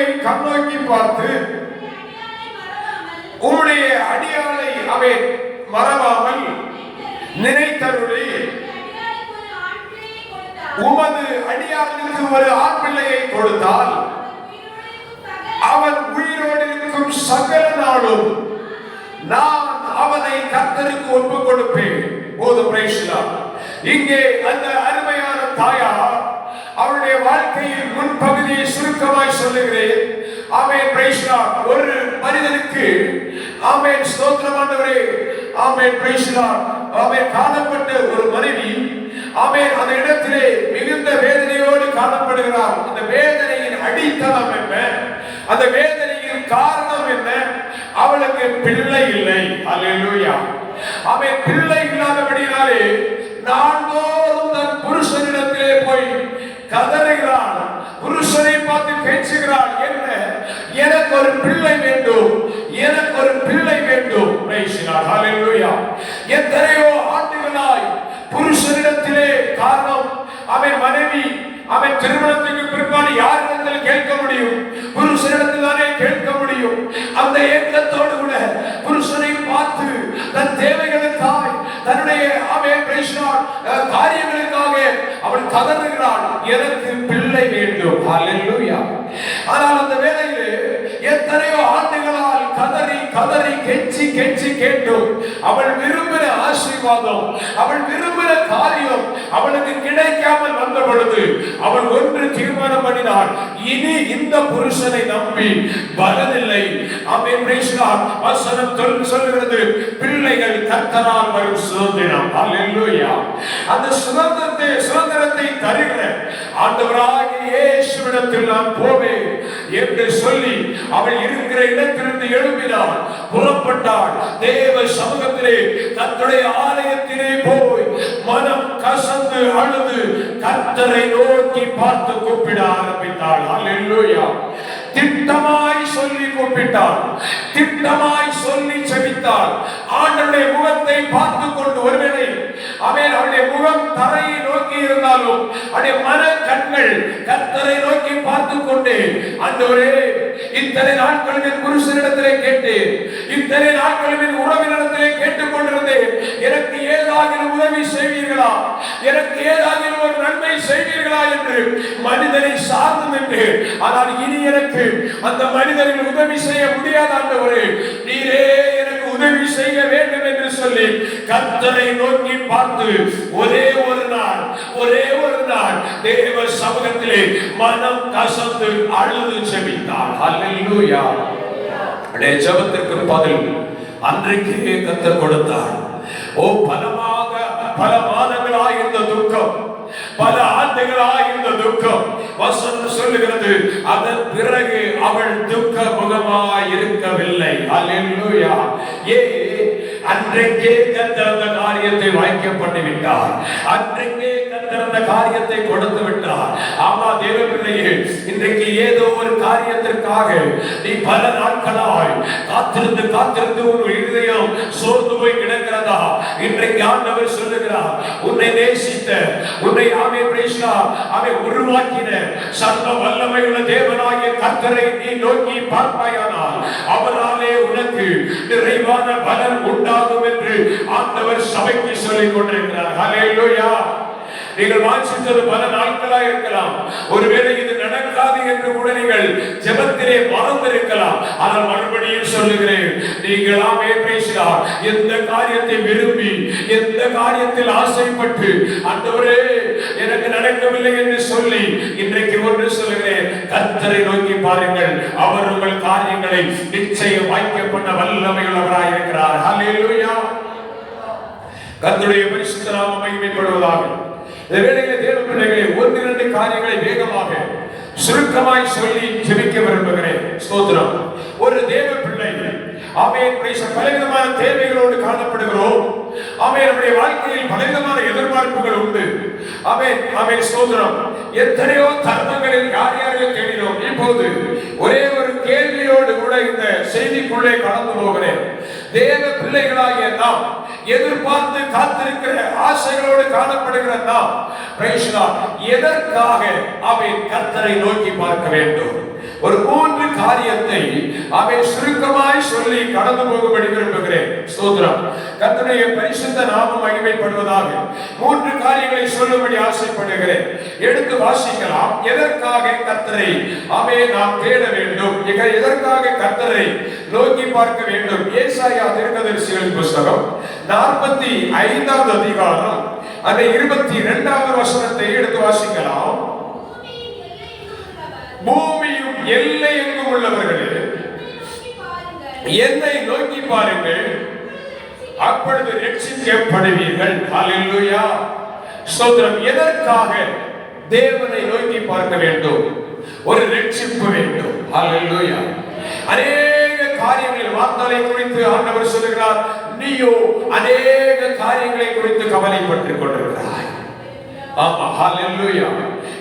பூமியை கண்ணோக்கி பார்த்து உம்முடைய அடியாளை அவன் மறவாமல் நினைத்தருளி உமது அடியாளுக்கு ஒரு ஆண் பிள்ளையை கொடுத்தால் அவன் உயிரோடு இருக்கும் சகல நாளும் நான் அவனை கர்த்தருக்கு ஒப்புக் கொடுப்பேன். இங்கே அந்த அருமையான தாயார் அவருடைய வாழ்க்கையில் முன்பகுதியை சுருக்கமாய் சொல்லுகிறேன். ஆமென், பிரைஸ் லார்ட். ஒரு மனிதனுக்கு ஆமென், ஸ்தோத்திரம் ஆண்டவரே, ஆமென், பிரைஸ் லார்ட். ஆமென், காணப்பட்ட ஒரு மனைவி ஆமென் அந்த இடத்திலே மிகுந்த வேதனையோடு காணப்படுகிறார். அந்த வேதனையின் அடித்தளம் என்ன? அந்த வேதனையின் காரணம் என்ன? அவளுக்கு பிள்ளை இல்லை. அல்லேலூயா. ஆமென். பிள்ளை இல்லாதபடியாலே நாள்தோறும் தன் புருஷனிடத்திலே போய் கதறுகிறாள். புருஷனை பார்த்து பேசுகிறாள், என்ன, எனக்கு ஒரு பிள்ளை வேண்டும், எனக்கு ஒரு பிள்ளை வேண்டும். அல்லேலூயா. எத்தனையோ ஆண்டுகளாய் புருஷனிடத்திலே காரணம் அவன் மனைவி அவன் திருமணத்துக்கு பிற்பாடு யாரிடத்தில் கேட்க முடியும்? புருஷனிடத்தில் தானே கேட்க முடியும். அந்த ஏக்கத்தோடு கூட புருஷனை பார்த்து தன் தேவைகளுக்காக தன்னுடைய காரியங்களுக்காக அவள் கதறுகிறாள், எனக்கு பிள்ளை வேண்டும். அல்லேலூயா. ஆனால் அந்த வேளையிலே எத்தனையோ ஆண்டுகளால் கதறி கதறி கெஞ்சி கெஞ்சி கேட்டும் அவள் விரும்பின ஆசீர்வாதம், அவள் விரும்பின காரியம் அவளுக்கு கிடைக்காமல் வந்த பொழுது அவள் ஒன்று தீர்மானம் பண்ணினாள், இனி இந்த புருஷனை நம்பி பலனில்லை. வசனம் சொல்லுகிறது, பிள்ளைகள் கர்த்தரால் வரும் சுதந்திரம். அல்லேலூயா. அந்த சுதந்திரத்தை தருகிற ஆண்டவராகிய இயேசுவிடத்தில் நான் போவேன் என்று சொல்லி அவள் இருக்கிற இடத்திலிருந்து எழும்பினாள், புறப்பட்டாள். தேவ சமூகத்திலே கர்த்தருடைய ஆலயத்திலே போய் மனம் கசந்து அழுது கர்த்தரை நோக்கி பார்த்து கூப்பிட ஆரம்பித்தாள். அல்லேலூயா. திட்டமாய் சொல்லி கூப்பிட்டாள், திட்டமாய் சொல்லி செபித்தாள். ஆண்டவருடைய முகத்தை பார்த்து கொண்டு, ஒருவேளை அவருடைய முகம் தரையை நோக்கி இருந்தாலும் அவருடைய மன கண்கள் கர்த்தரை நோக்கி பார்த்து கொண்டு, ஆண்டவரே, இத்தனை நாட்கள் என் புருஷனிடத்திலே கேட்டேன், இத்தனை நாட்கள் என் உறவினரிடத்திலே கேட்டுக் கொண்டிருந்தேன், எனக்கு ஏதாவது உதவி செய்வீர்களா, எனக்கு ஏதாவது ஒரு நன்மை செய்வீர்களா என்று மனிதனை சார்ந்து நின்று, ஆனால் இனி எனக்கு அந்த மனிதர்கள் உதவி செய்ய முடியாத ஆண்டவரே, நீரே எனக்கு உதவி செய்ய வேண்டும் என்று சொல்லி கர்த்தரை நோக்கி பார்த்து ஒரே ஒரு நாள் தேவ சமூகத்திலே மனம் கசந்து அழுது செபித்தார். அல்லேலூயா. அவருடைய ஜெபத்திற்கு பதில் அன்றைக்கே கர்த்தர் கொடுத்தார். ஓ, பல மாதங்களாய் இருந்த துக்கம், பல ஆண்டுகளாய் இருந்த துக்கம், வசனம் சொல்லுகிறது, அதன் பிறகு அவள் துக்க முகமாய் இருக்கவில்லை. அல்லேலூயா. அன்றைக்கே கர்த்தர் அந்த காரியத்தை வாய்க்க பண்ணி விட்டார். அன்றைக்கே கர்த்தர் அந்த காரியத்தை கொடுத்து விட்டார். ஆமா தேவ பிள்ளையே, இன்றைக்கு ஏதோ ஒரு காரியத்திற்காக நீ பல நாட்களாய் காத்திருந்து காத்திருந்து ஒரு இதயம் சோர்ந்து போய் கிடக்கிறதா? இன்றைக்கு ஆண்டவர் சொல்லுகிறார், உன்னை நேசித்த, உன்னை உருவாக்கின சர்வ வல்லமையுள்ள தேவனாகிய கர்த்தரை நீ நோக்கி பார்ப்பாயானால் அவராலே உனக்கு நிறைவான பலன் உண்டாகும் என்று ஆண்டவர் சபைக்கு சொல்லிக் கொண்டிருக்கிறார். அல்லேலூயா. நீங்கள் வாஞ்சித்தது பல நாட்களாக இருக்கலாம், ஒருவேளை இது நடக்காது என்று கூட நீங்கள் ஜெபத்திலே மறந்திருக்கலாம். ஆனால் மறுபடியும் சொல்லுகிறேன், நீங்களாமே பேசினார் எந்த காரியத்தை விரும்பி, எந்த காரியத்தில் ஆசைப்பட்டு, ஆண்டவரே எனக்கு நடக்கவில்லை என்று சொல்லி இன்றைக்கு ஒன்று சொல்லுகிறேன், கர்த்தரை நோக்கி பாருங்கள், அவர் உங்கள் காரியங்களை நிச்சயம் வாய்க்கப்பட்ட வல்லமையுள்ளவராய் இருக்கிறார். அல்லேலூயா. கர்த்தருடைய பரிசுத்த நாமம் மகிமைப்படுவதாக. இந்த வேளையிலே தேவ பிள்ளைகளே, ஒன்று இரண்டு காரியங்களை வேகமாக சுருக்கமாய் சொல்லி ஜெபிக்க விரும்புகிறேன். ஸ்தோத்திரம். ஒரு தேவ பிள்ளை ஆமென், பலவிதமான தேவைகளோடு காணப்படுகிறோம். ஆமென். நம்முடைய வாழ்க்கையில் பலவிதமான எதிர்பார்ப்புகள் உண்டு. ஆமென், ஆமென், ஸ்தோத்திரம். எத்தனையோ தருணங்களில் யார் யாரையோ தேடினோம். இப்போது ஒரே ஒரு கேள்வியோடு கூட இந்த செய்திக்குள்ளே கடந்து போகிறேன். தேவ பிள்ளைகளாகிய நாம், எதிர்பார்த்து காத்திருக்கிற ஆசைகளோடு காணப்படுகிற நாம், எதற்காக அவன் கர்த்தரை நோக்கி பார்க்க வேண்டும்? ஒரு 3 காரியத்தை அவை சுருக்கமாய் சொல்லி கடந்து போகும்படி விரும்புகிறேன். ஸ்தோத்திரம். கர்த்தருடைய பரிசுத்த நாமம் மகிமைப்படுவதாக 3 காரியங்களை சொல்லும்படி ஆசைப்படுகிறேன். எடுத்து வாசிக்கலாம். எதற்காக கர்த்தரை நாம் தேட வேண்டும், எதற்காக கர்த்தரை நோக்கி பார்க்க வேண்டும்? ஏசாயா தீர்க்கதரிசிகளின் புத்தகம் 45வது அதிகாரம் அந்த 22வது வசனத்தை எடுத்து வாசிக்கலாம். பூமியும் எல்லை எங்கும் உள்ளவர்களே, என்னை நோக்கி பாருங்கள், அப்பொழுது ரட்சிக்கப்படுவீர்கள். ஹல்லேலூயா. ஸ்தோத்திரம். எதற்காக தேவனை நோக்கி பார்க்க வேண்டும்? ஒரு ரட்சிப்பு வேண்டும். ஹல்லேலூயா. அநேக காரியங்களில் வார்த்தைகளை குறித்து ஆண்டவர் சொல்கிறார், நீயோ அநேக காரியங்களை குறித்து கவலைப்பட்டுக் கொண்டிருக்கிறாய். ஆமா, ஹல்லேலூயா.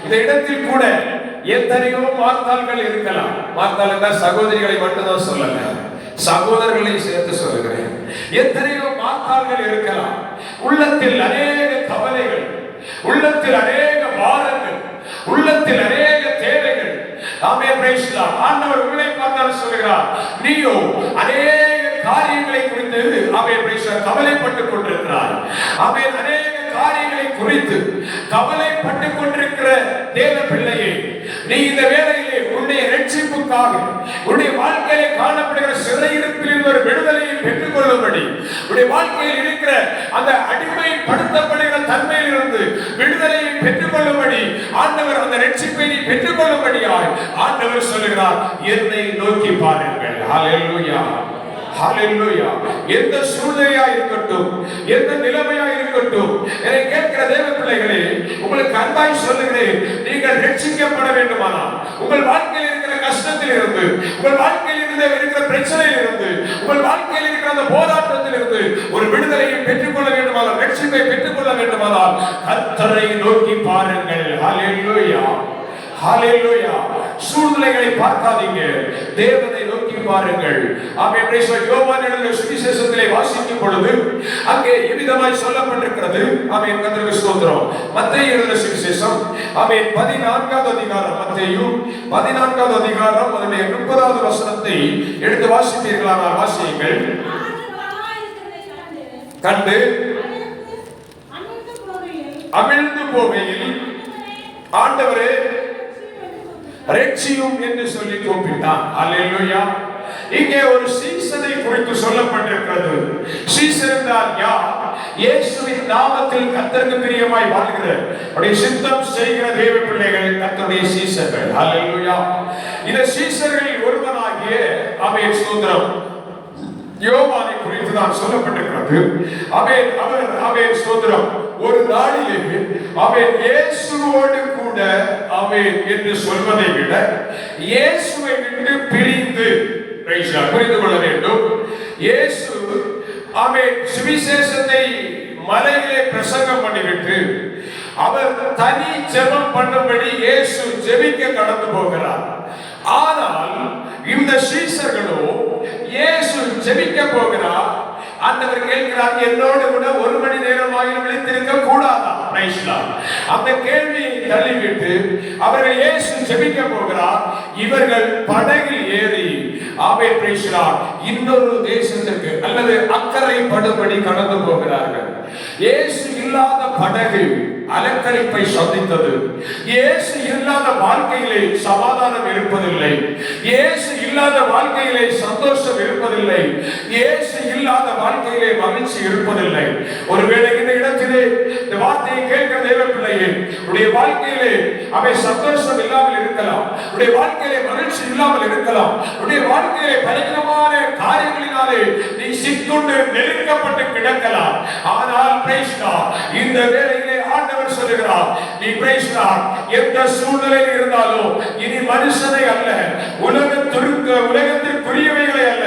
இந்த இடத்தில் கூட எத்தனையோ மார்த்தாள்கள் இருக்கலாம். மார்த்தாள் என்றால் சகோதரிகளை மட்டும்தான் சொல்லல, சகோதரர்களை சேர்த்து சொல்லுகிறேன். எத்தனையோ மார்த்தாள்கள் இருக்கலாம். உள்ளத்தில் அநேக கவலைகள், உள்ளத்தில் அநேக பாரங்கள், உள்ளத்தில் அநேக தேவைகள். ஆமென். Praise the Lord. ஆண்டவர் உங்களை பார்த்து சொல்கிறார், நீயோ அநேக காரியங்களை குறித்து ஆமென் பிரைஸ் கவலைப்பட்டுக் கொண்டிருக்கிறாய். ஆமென். அநேக காரியங்களை குறித்து கவலைப்பட்டுக் கொண்டிருக்கிற தேவ பிள்ளையே, நீ இந்த வேளையிலே உன்னுடைய ரட்சிப்புக்காக, உன்னுடைய வாழ்க்கையிலே காணப்படுகிற சிறையிருப்பில் ஒரு விடுதலையை பெற்றுக் கொள்ளும்படி, உன்னுடைய வாழ்க்கையில் இருக்கிற அந்த அடிமைப்படுத்தப்படுகிற தன்மையிலிருந்து விடுதலையை பெற்றுக் கொள்ளும்படி, ஆண்டவர் அந்த ரட்சிப்பை நீ பெற்றுக் கொள்ளும்படியாய் ஆண்டவர் சொல்லுகிறார், என்னை நோக்கி பாருங்கள். ஹல்லேலூயா. ஹல்லேலூயா. எந்த சூழ்நிலையா இருக்கட்டும், எந்த நிலைமையா இருக்கட்டும், என்னை கேட்கிற தேவ பிள்ளைகளே, உங்களுக்கு அன்பாய் சொல்லுகிறேன், நீங்கள் ரட்சிக்கப்பட வேண்டுமானால், உங்கள் வாழ்க்கையில் இருக்கிற கஷ்டத்தில் இருந்து, உங்கள் வாழ்க்கையில் இருக்கிற பிரச்சனையில் இருந்து, உங்கள் வாழ்க்கையில் இருக்கிற அந்த போராட்டத்தில் இருந்து ஒரு விடுதலையை பெற்றுக்கொள்ள வேண்டுமானால், ரட்சிப்பை பெற்றுக்கொள்ள வேண்டுமானால் கர்த்தரை நோக்கி பாருங்கள். ஹல்லேலூயா. ஹல்லேலூயா. சூழ்நிலைகளை பார்க்காதீங்க, தேவனை நோக்கி பாருங்கள். ஆமென். யோவான் எழுதின சுவிசேஷத்திலே வாசிக்கும் பொழுது அங்கே எவ்விதமாய் சொல்லப்பட்டிருக்கிறது. ஆமென். கர்த்தருக்கு ஸ்தோத்திரம். மத்தேயு எழுதின சுவிசேஷம் ஆமென் 14வது அதிகாரம், மத்தேயு 14வது அதிகாரம் அதனுடைய 30வது வசனத்தை எடுத்து வாசிப்பீர்களானால் வாசியுங்கள். கண்டு அமிழ்ந்து போகையில் ஆண்டவரே ரட்சியும் என்று சொல்லி கூப்பிட்டான். அல்லேலூயா. இங்கே ஒரு சீசனை குறித்து சொல்லப்பட்டிருக்கிறது. சீசன் என்றால் யார்? இயேசுவின் நாமத்தில் கர்த்தருக்கு பிரியமாய் வாழ்கிற, அவருடைய சித்தம் செய்கிற தேவ பிள்ளைகள் கர்த்தருடைய சீசர்கள். அல்லேலூயா. இந்த சீசர்களில் ஒருவனாகிய ஆமென் ஸ்தோத்திரம் யோவானை குறித்து தான் சொல்லப்பட்டிருக்கிறது. ஆமென். அவர் ஆமென் ஸ்தோத்திரம் ஒரு நாளிலே ஆமென் இயேசுவோடு கூட ஆமென் என்று சொல்வதை விட இயேசுவை விட்டு பிரிந்து புரிந்து கொள்ள வேண்டும். இயேசு ஆமென் சுவிசேஷத்தை மலையிலே பிரசங்கம் பண்ணிவிட்டு அவர் தனி ஜெபம் பண்ணும்படி இயேசு ஜெபிக்க கடந்து போகிறார். ஆனால் இந்த சீசர்களோ இயேசு ஜெபிக்க போகிறார். ஆண்டவர் கேட்கிறார், என்னோடு கூட 1 மணி நேரமாகிலும் விழித்திருக்க கூடாதா? அந்த கேள்வியை தள்ளிவிட்டு அவர்கள் இயேசு ஜெபிக்க போகிறார். இவர்கள் படகில் ஏறி ஆமென் பிரைஸ் தி லார்ட் இன்னொரு தேசத்துக்கு அல்லது அக்கறை படும்படி கடந்து போகிறார்கள். இயேசு இல்லாத படகு அலக்கழிப்பை சந்தித்தது. இயேசு இல்லாத வாழ்க்கையிலே சமாதானம் இருப்பதில்லை. இயேசு இல்லாத வாழ்க்கையிலே சந்தோஷம் இருப்பதில்லை. இயேசு இல்லாத வாழ்க்கையிலே மகிழ்ச்சி இருப்பதில்லை. ஒருவேளை இந்த இடத்திலே இந்த வார்த்தையை கேட்கிற தேவ பிள்ளையே, உடைய வாழ்க்கையிலே அவை சந்தோஷம் இல்லாமல் இருக்கலாம், உடைய வாழ்க்கையிலே மகிழ்ச்சி இல்லாமல் இருக்கலாம், உடைய வாழ்க்கையிலே பலவிதமான காரியங்களினாலே நீ சிக்குண்டு நெருக்கப்பட்டு கிடக்கலாம். ஆனால் பிரைஸ் காட், இந்த வேளையிலே ஆண்டவர் சொல்லுகிறார், நீ பிரைஸ் காட் எந்த சூழ்நிலையில் இருந்தாலும் இனி மனுஷனை அல்ல, உலகத்திற்குரியவைகளை அல்ல,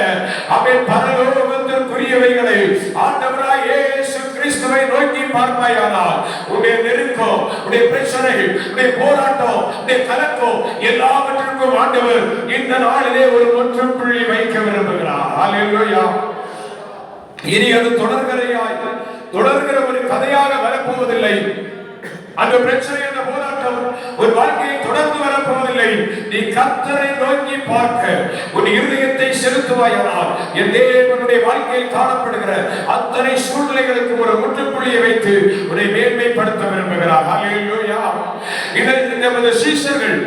அவன் பரலோகத்திற்குரியவைகளை ஆண்டவராய் இயேசு கிறிஸ்துவை நோக்கி பார்ப்பாயானால் உன்னுடைய நெருக்கம், உன்னுடைய பிரச்சனை, உன்னுடைய போராட்டம், உன்னுடைய கலக்கம் எல்லாவற்றிற்கும் ஆண்டவர் இந்த நாளிலே ஒரு முற்றுப்புள்ளி வைக்க விரும்புகிறார். ஹல்லேலூயா. இனி அது தொடர்கிற ஒரு கதையாக வரப்போவதில்லை. அந்த பிரச்சனை, அந்த போராட்டம் ஒரு வாழ்க்கையை தொடர்ந்து வரப்போவதில்லை. நீ கர்த்தரை நோக்கி பார்க்க உன் இருதயத்தை செலுத்துவாயானால் என் தேவனுடைய வாழ்க்கையில் காணப்படுகிற அத்தனை சூழ்நிலைகளுக்கு ஒரு முற்றுப்புள்ளியை வைத்து உன்னை மேன்மைப்படுத்த விரும்புகிறார். ஹல்லேலூயா. இந்த சீஷர்கள்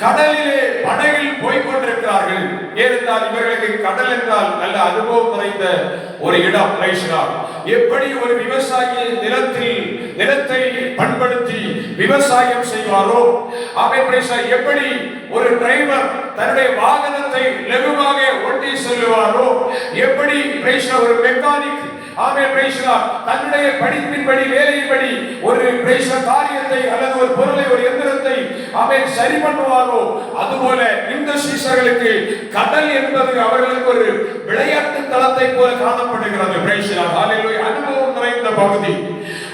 கடலிலே படகில் போய்க் கொண்டிருக்கிறார்கள். ஏனென்றால் இவர்களுக்கு கடல் என்றால் நல்ல அனுபவம் நிறைந்த ஒரு இடம். எப்படி ஒரு விவசாயி நிலத்தை பண்படுத்தி விவசாயம் செய்வாரோ, எப்படி ஒரு டிரைவர் தன்னுடைய வாகனத்தை லகுவாக ஓட்டி செல்லுவாரோ, எப்படி ஒரு மெக்கானிக் தன்னுடைய படிப்பின்படி வேலையின்படி ஒரு காரியத்தை அல்லது ஒரு பொருளை, ஒரு எந்திரத்தை சரி பண்ணுவாரோ, அதுபோல இந்த சீஷர்களுக்கு கடல் என்பது அவர்களுக்கு ஒரு விளையாட்டு தளத்தை போல காணப்படுகிறது. அனுபவம் நிறைந்த பகுதி.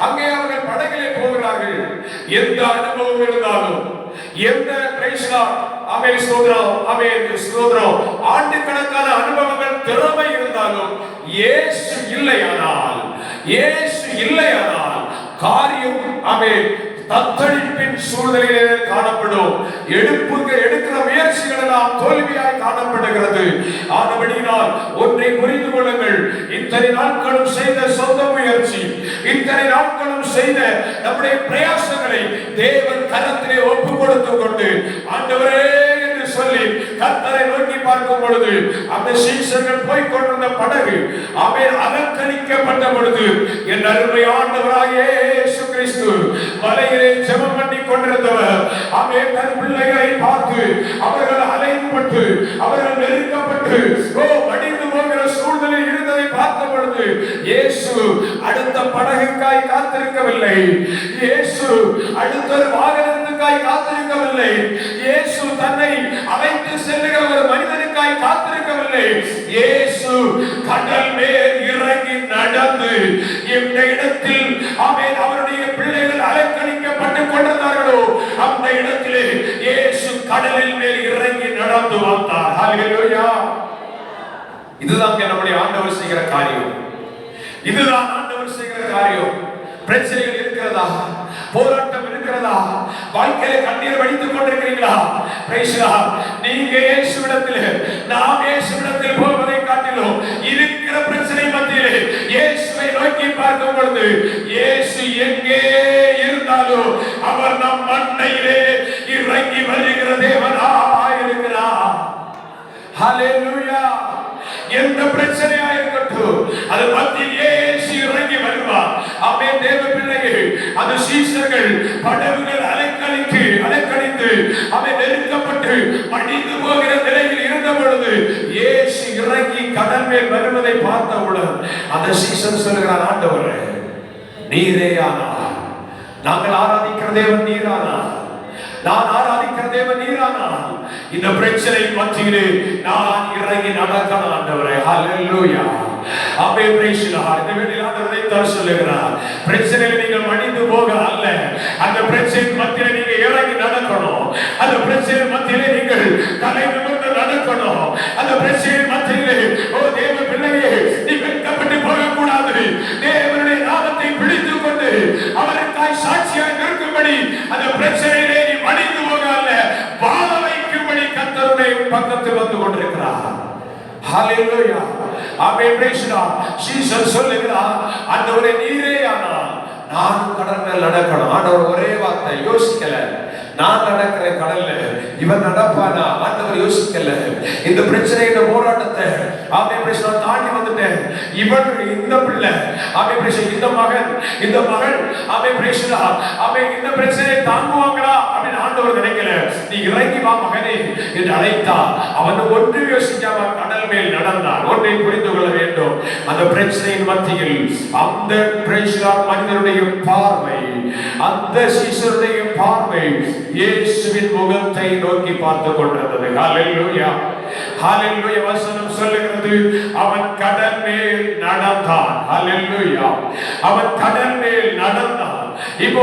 அங்கே அவர்கள் படகிலே போகிறார்கள். எந்த அனுபவம் இருந்தாலும், எந்த ஆண்டு கணக்கான அனுபவங்கள், திறமை இருந்தாலும், இயேசு இல்லையானால் காரியம் தத்தளிப்பின் சூழ்நிலையிலே காணப்படும். எடுக்கிற முயற்சிகள் எல்லாம் தோல்வியாய் காணப்படுகிறது. ஆனபடியினால் ஒன்றை புரிந்து கொள்ளுங்கள். இத்தனை நாட்களும் செய்த சொந்த முயற்சி, இத்தனை நாட்களும் செய்த நம்முடைய பிரயாசங்களை தேவன் கரத்திலே ஒப்பு கொடுத்து கொண்டு ஆண்டவரே என்று சொல்லி கர்த்தரை நோக்கி பார்க்கும் பொழுது அந்த சீஷர்கள் போய் கொண்டிருந்த படகு அலங்கரிக்கப்பட்ட பொழுது என் அருமை ஆண்டவராகிய இயேசு கிறிஸ்து மலையிலே ஜெபம் பண்ணி கொண்டிருந்தவர் தன் பிள்ளைகளை பார்த்து அவர்கள் அலைப்பட்டு அவர்கள் நெருக்கப்பட்டு மடிந்து போகிற சூழ்நிலை இருந்ததை பார்த்த பொழுது இயேசு அடுத்த படகுக்காய் காத்திருக்கவில்லை. இயேசு அடுத்த வாகனத்துக்காய் காத்திருக்கவில்லை. இயேசு தன்னை அழைத்து செல்லுகிற ஒரு மனிதனுக்காய் காத்திருக்கவில்லை. இயேசு கடல் மேல் இறங்கி நடந்து இந்த இடத்தில் அவருடைய பிள்ளைகள் அலங்கரிக்கப்பட்டுக் கொண்டிருந்தார்களோ அந்த இடத்திலே இயேசு கடலில் மேல் இறங்கி நடந்து வந்தார். ஹல்லேலூயா. இதுதான் நம்முடைய ஆண்டவர் செய்கிற காரியம். இதுதான் ஆண்டவர் செய்கிற காரியம். பிரச்சனைகள் இருக்கிறதா? போராட்டம் இருக்கிறதா? வாழ்க்கையில கண்ணீர் வடித்துக் கொண்டிருக்கிறீங்களா? நீங்க இயேசுவிடத்தில், நாம் இயேசுவிடத்தில் போவதை காட்டிலும் இருக்கிற பிரச்சனை மத்தியிலே இயேசுவை நோக்கி பார்க்கும் பொழுது இயேசு எங்கே இருந்தாலும் அவர் நம் மண்ணையிலே இறங்கி வருகிற தேவனாய் இருக்கிறார். ஹல்லேலூயா. எந்த பிரச்சனையா இருக்கட்டும் அது மத்தியில் இயேசு இறங்கி வருவார். தேவ பிள்ளைகள், அந்த சீஷர்கள் படகுகள் அலைக்கழித்து நெருக்கப்பட்டு மடிந்து போகிற நிலையில் இருந்த பொழுது இயேசு இறங்கி கடல் மேல் வருவதை பார்த்தவுடன் அந்த சீஷன் சொல்கிறார், ஆண்டவரே நீரே ஆனார். நாங்கள் ஆராதிக்கிற தேவன் நீரானார். நான் ஆராதிக்கிற தேவன் நீரானார். இந்த பிரச்சனை மத்தியிலே நான் இறங்கி நடக்கணும் ஆண்டவரே. Hallelujah. Amen. Praise the Lord. இந்த வேளையில் ஆண்டவரை தான் சொல்லுகிறார், பிரச்சனையில நீங்கள் மடிந்து போக அல்ல, அந்த பிரச்சனை மத்தியிலே நீங்க இறங்கி நடக்கணும். அந்த பிரச்சனை மத்தியிலே நீங்கள் தலை நிமிர்ந்து நடக்கணும். அந்த பிரச்சனை மத்தியிலே தேவ பிள்ளையே நீ வெட்கப்பட்டு போக கூடாது. தேவனுடைய நாமத்தை பிடித்துக் கொண்டு அவருக்காய் சாட்சியாக இருக்கும்படி அந்த பிரச்சனையிலே நீ மடிந்து போக அல்ல, வாழ வைக்கும்படி கர்த்தருடைய பக்கத்தில் வந்து கொண்டிருக்கிறார். Hallelujah. Amen. Praise the Lord. Jesus சொல்லுகிறார், ஆண்டவரே நீரே ஆனார். நான் கடல் மேல் நடக்கணும். ஆண்டவர் ஒரே வார்த்தை, யோசிக்கல. நான் நடக்கிற கடல்ல இவன் நடப்பானா? ஆண்டவர் யோசிக்கல. இந்த பிரச்சனை, இந்த போராட்டத்தை தாண்டி வந்துட்டேன். இவன், இந்த பிள்ளை, இந்த மகன், இந்த மகள் இந்த பிரச்சனையை தாங்குவாங்களா அப்படின்னு ஆண்டவர் நினைக்கல. நீ இறங்கி வா மகனே என்று அழைத்தா அவன் ஒன்று யோசிக்காம கடல் மேல் நடந்தான். ஒன்றை புரிந்து கொள்ள வேண்டும், அந்த பிரச்சனையின் மத்தியில் அந்த மனிதனுடைய பார்வை, அந்த சீஷருடைய பார்வை இயேசுவின் முகத்தை நோக்கி பார்த்து கொண்டிருந்தது. ஹல்லேலூயா. ஹல்லேலூயா. வசனம் சொல்லுகிறது, அவன் கடல் மேல் நடந்தான். ஹல்லேலூயா. அவன் கடல் மேல் நடந்தான். இப்போ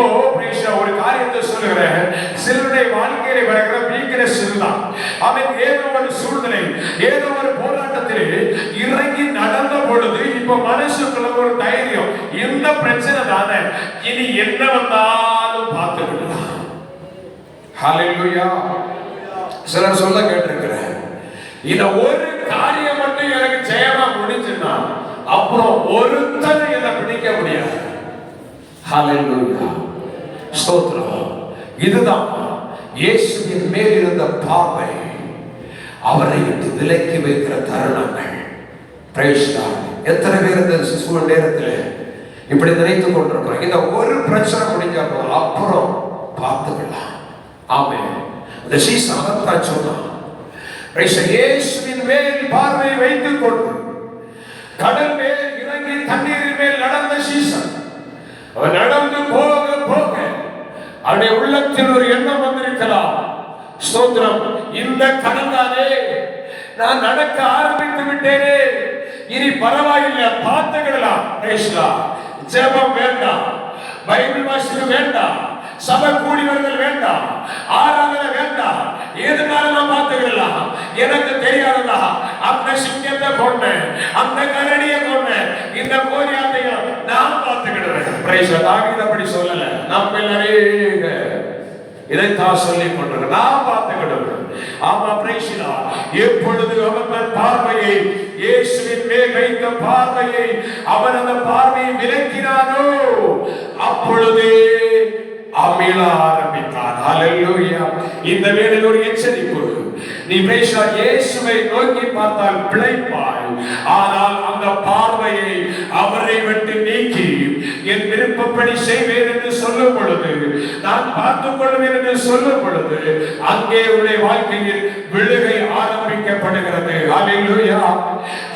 ஒரு காரியத்தை சொல்லுகிறேன், சிலருடைய வாழ்க்கையில வருகிற வீக்னஸ் இதுதான். அவன் ஏதோ ஒரு சூழ்நிலை, ஏதோ ஒரு போராட்டத்திலே இறங்கி நடந்த பொழுது இப்ப மனசுக்குள்ள ஒரு தைரியம், இந்த பிரச்சனை தானே, இனி என்ன வந்தாலும் பார்த்துக்கலாம். ஹல்லேலூயா. சிலர் சொல்ல கேட்டிருக்கிறேன், இந்த ஒரு காரியம் மட்டும் எனக்கு ஜெயமா முடிஞ்சுன்னா அப்புறம் ஒருத்தர் என்னை பிடிக்க முடியாது. ஹல்லேலூயா. ஸ்தோத்திரம். இதுதான் இயேசுவின் மேல் இருந்த பார்வை அவரை விட்டு விலக்கி வைக்கிற தருணங்கள். Praise God. எத்தனை பேர் இந்த சூழல் நேரத்தில் இப்படி நினைத்துக் கொண்டிருக்கிறோம், இந்த ஒரு பிரச்சனை முடிஞ்சா அப்புறம் பார்த்துக்கலாம். ஆமென். இந்த சீசன் அதான் சொன்னான். இயேசுவின் மேல் பார்வை வைத்துக் கொண்டு கடல் மேல் இறங்கி தண்ணீரின் மேல் நடந்த சீசன். அவன் நடந்து போக போக அவருடைய உள்ளத்தில் ஒரு எண்ணம் வந்திருக்கலாம். ஸ்தோத்திரம். இந்த கடந்தானே, நான் நடக்க ஆரம்பித்து விட்டேனே, இனி பரவாயில்லை, பார்த்துக்கிடலாம். ஜெபம் வேண்டாம், பைபிள் வாசிக்க வேண்டாம், சபை கூடி வருதல் வேண்டாம், ஆராதனை வேண்டாம், எதுனாலும் நான் பார்த்துக்கிடலாம். எனக்கு தெரியாததா அந்த சிங்கத்தை கொண்டேன், அந்த கரடியை கொண்டேன், இந்த கோரியாத்தையும் நான் பார்த்துக்கிடுவேன். தாவீது அப்படி சொல்லல, நம்ம எல்லாரும் இதைத்தான் சொல்லிக் கொண்டிருக்க, நான் பார்த்துக்கிடுவேன். ஆமா, பிரைஸ்லா. எப்பொழுது அவன் பார்வையை இயேசுவின் மேல் வைத்த பார்வையை அவன் அந்த பார்வையை விலக்கினானோ அப்பொழுதே அமிழ ஆரம்பித்தான். ஹல்லேலூயா. இந்த வேளையில் ஒரு எச்சரிப்பு, நீ இயேசுவை நோக்கி பார்த்தால் பிழைப்பாய். ஆனால் அந்த பார்வையை அவரை விட்டு நீக்கி என் விருப்பப்படி செய்வேன் என்று சொல்லும் பொழுது, நான் பார்த்துக் கொள்வேன் என்று சொல்லும் பொழுது, அங்கே உடைய வாழ்க்கையில் விழுகை ஆரம்பிக்கப்படுகிறது. ஹல்லேலூயா.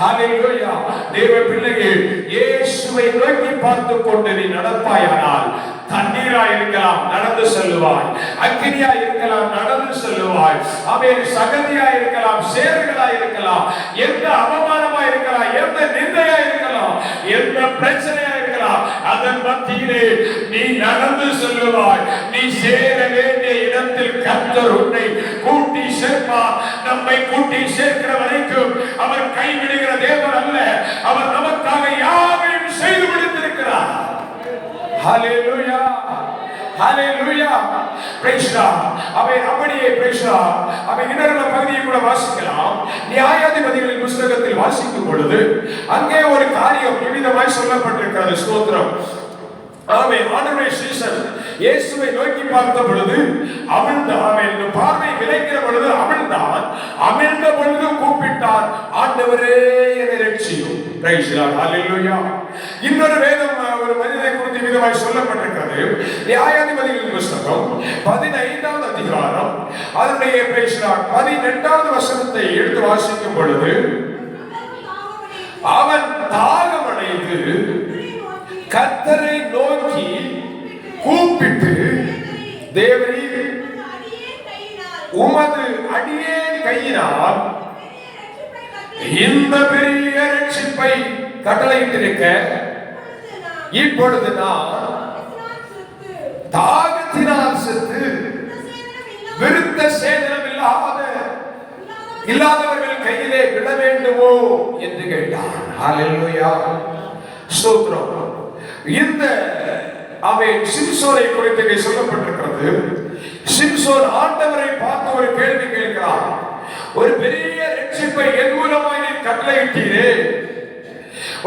ஹல்லேலூயா. தேவ பிள்ளையே, இயேசுவை நோக்கி பார்த்துக் கொண்டு நீ நடப்பாயானால் தண்ணீரா இருக்கலாம், நடந்து செல்லுவாய். அக்கினியா இருக்கலாம், நடந்து செல்லுவாய். அவன் சகதியா இருக்கலாம், சேறுகளா இருக்கலாம், எந்த அவமானமா இருக்கலாம், எந்த நிந்தையா இருக்கலாம், எந்த பிரச்சனையா இருக்கலாம், அதன் மத்தியிலே நீ நடந்து செல்லுவாய். நீ சேர வேண்டிய இடத்தில் கர்த்தர் உன்னை கூட்டி சேர்ப்பார். நம்மை கூட்டி சேர்க்கிற வரைக்கும் அவர் கைவிடுகிற தேவன் அல்ல. அவர் நமக்காக யாவையும் செய்து முடித்திருக்கிறார். ஹல்லேலூயா. ஹல்லேலூயா. Praise God. அப்படியே பிரைஸ் காட். இன்னொரு பகுதியை கூட வாசிக்கலாம். நியாயாதிபதிகளின் புத்தகத்தில் வாசிக்கும் பொழுது அங்கே ஒரு காரியம் விவிதமாய் சொல்லப்பட்டிருக்கிறது. ஸ்தோத்திரம். ஆமென். ஆண்டவருடைய சீசன் இயேசுவை நோக்கி பார்த்த பொழுது அமிழ்ந்தான். பார்வை விலகிற பொழுது அமிழ்ந்தான். அமிழ்ந்த பொழுது கூப்பிட்டான், ஆண்டவரே என்னை ரட்சியும். Praise God. ஹல்லேலூயா. இன்னொரு வேதம் ஒரு மனிதனை குறித்து விதமாய் சொல்லப்பட்டிருக்கிறது. நியாயாதிபதிகளின் புத்தகம் 15வது அதிகாரம் அதனுடைய பிரைஸ் காட் 18வது வசனத்தை எடுத்து வாசிக்கும் பொழுது, அவன் தாகமடைந்து கர்த்தரை நோக்கி கூப்பிட்டு, தேவரீர் உமது அடியேன் கையினால் இந்த பெரிய ரட்சிப்பை கட்டளையிட்டிருக்க, இப்பொழுது நான் தாகத்தினால் செத்து விருத்த சேதனம் இல்லாதவர்கள் கையிலே விட வேண்டுமோ என்று கேட்டான். ஹல்லேலூயா. ஸ்தோத்திரம். இந்த அவன் சிம்சோனை குறித்து சொல்லப்பட்டிருக்கிறது. சிம்சோன் ஆண்டவரை பார்த்து ஒரு கேள்வி கேட்கிறான். ஒரு பெரிய ரட்சிப்பை என் மூலமாய் நீ கட்டளையிட்டீரே,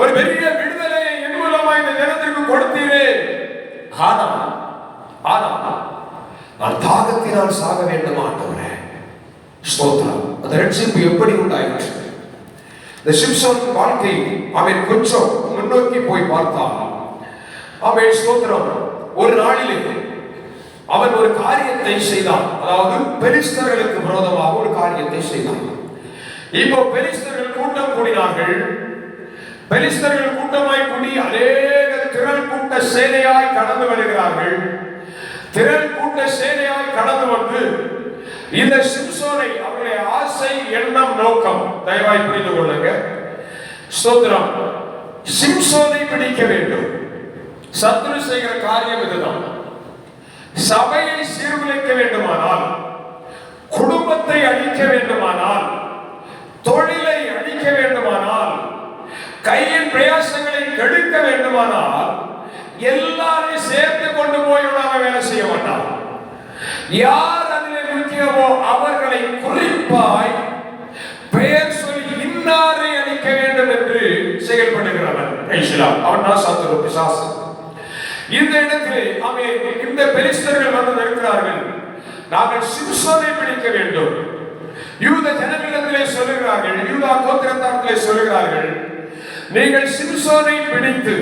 ஒரு பெரிய விடுதலையை என் மூலமாய் இந்த ஜனத்திற்கு கொடுத்தீரே, ஆனால் நான் தாகத்தினால் சாக வேண்டும் ஆண்டவரே. ஸ்தோத்திரம். அந்த ரட்சிப்பு எப்படி உண்டாயிற்று? இந்த சிம்சோன் வாழ்க்கை அவன் கொஞ்சம் முன்னோக்கி போய் பார்த்தான். அவன் ஸ்தோத்திரம். ஒரு நாளிலே அவன் ஒரு காரியத்தை செய்தான். அதாவது பெலிஸ்தர்களுக்கு விரோதமாக ஒரு காரியத்தை செய்தான். இப்போ பெலிஸ்தர்கள் கூட்டம் கூடினார்கள். பெலிஸ்தர்கள் கூட்டமாய் கூடி அநேக திரள் கூட்ட சேனையாய் கடந்து வருகிறார்கள். திரள் கூட்ட சேனையாய் கடந்து வந்து இந்த சிம்சோனை, அவருடைய ஆசை, எண்ணம், நோக்கம் தயவாய் புரிந்து கொள்ளுங்க. ஸ்தோத்திரம். சிம்சோனை பிடிக்க வேண்டும். சத்துரு செய்கிற காரியம் இதுதான். சபையை சீர்குலைக்க வேண்டுமானால், குடும்பத்தை அழிக்க வேண்டுமானால், தொழிலை அழிக்க வேண்டுமானால், கையின் பிரயாசங்களை கெடுக்க வேண்டுமானால் எல்லாரையும் சேர்த்து கொண்டு போய் வேலை செய்ய மாட்டான். யார் அதிலே முக்கியமோ அவர்களை குறிப்பாய் பெயர் சொல்லி இன்னாரை அளிக்க வேண்டும் என்று செயல்படுகிறவன் அவன் தான் சத்துரு பிசாசு. இந்த இடத்திலே இந்த பெலிஸ்தர்கள் வந்து இருக்கிறார்கள். நாங்கள் சிம்சோனை பிடிக்க வேண்டும். யூத ஜனங்களிடத்திலே சொல்லுகிறார்கள், யூதா கோத்திரத்தாரிலே சொல்லுகிறார்கள், நீங்கள் சிம்சோனை பிடித்து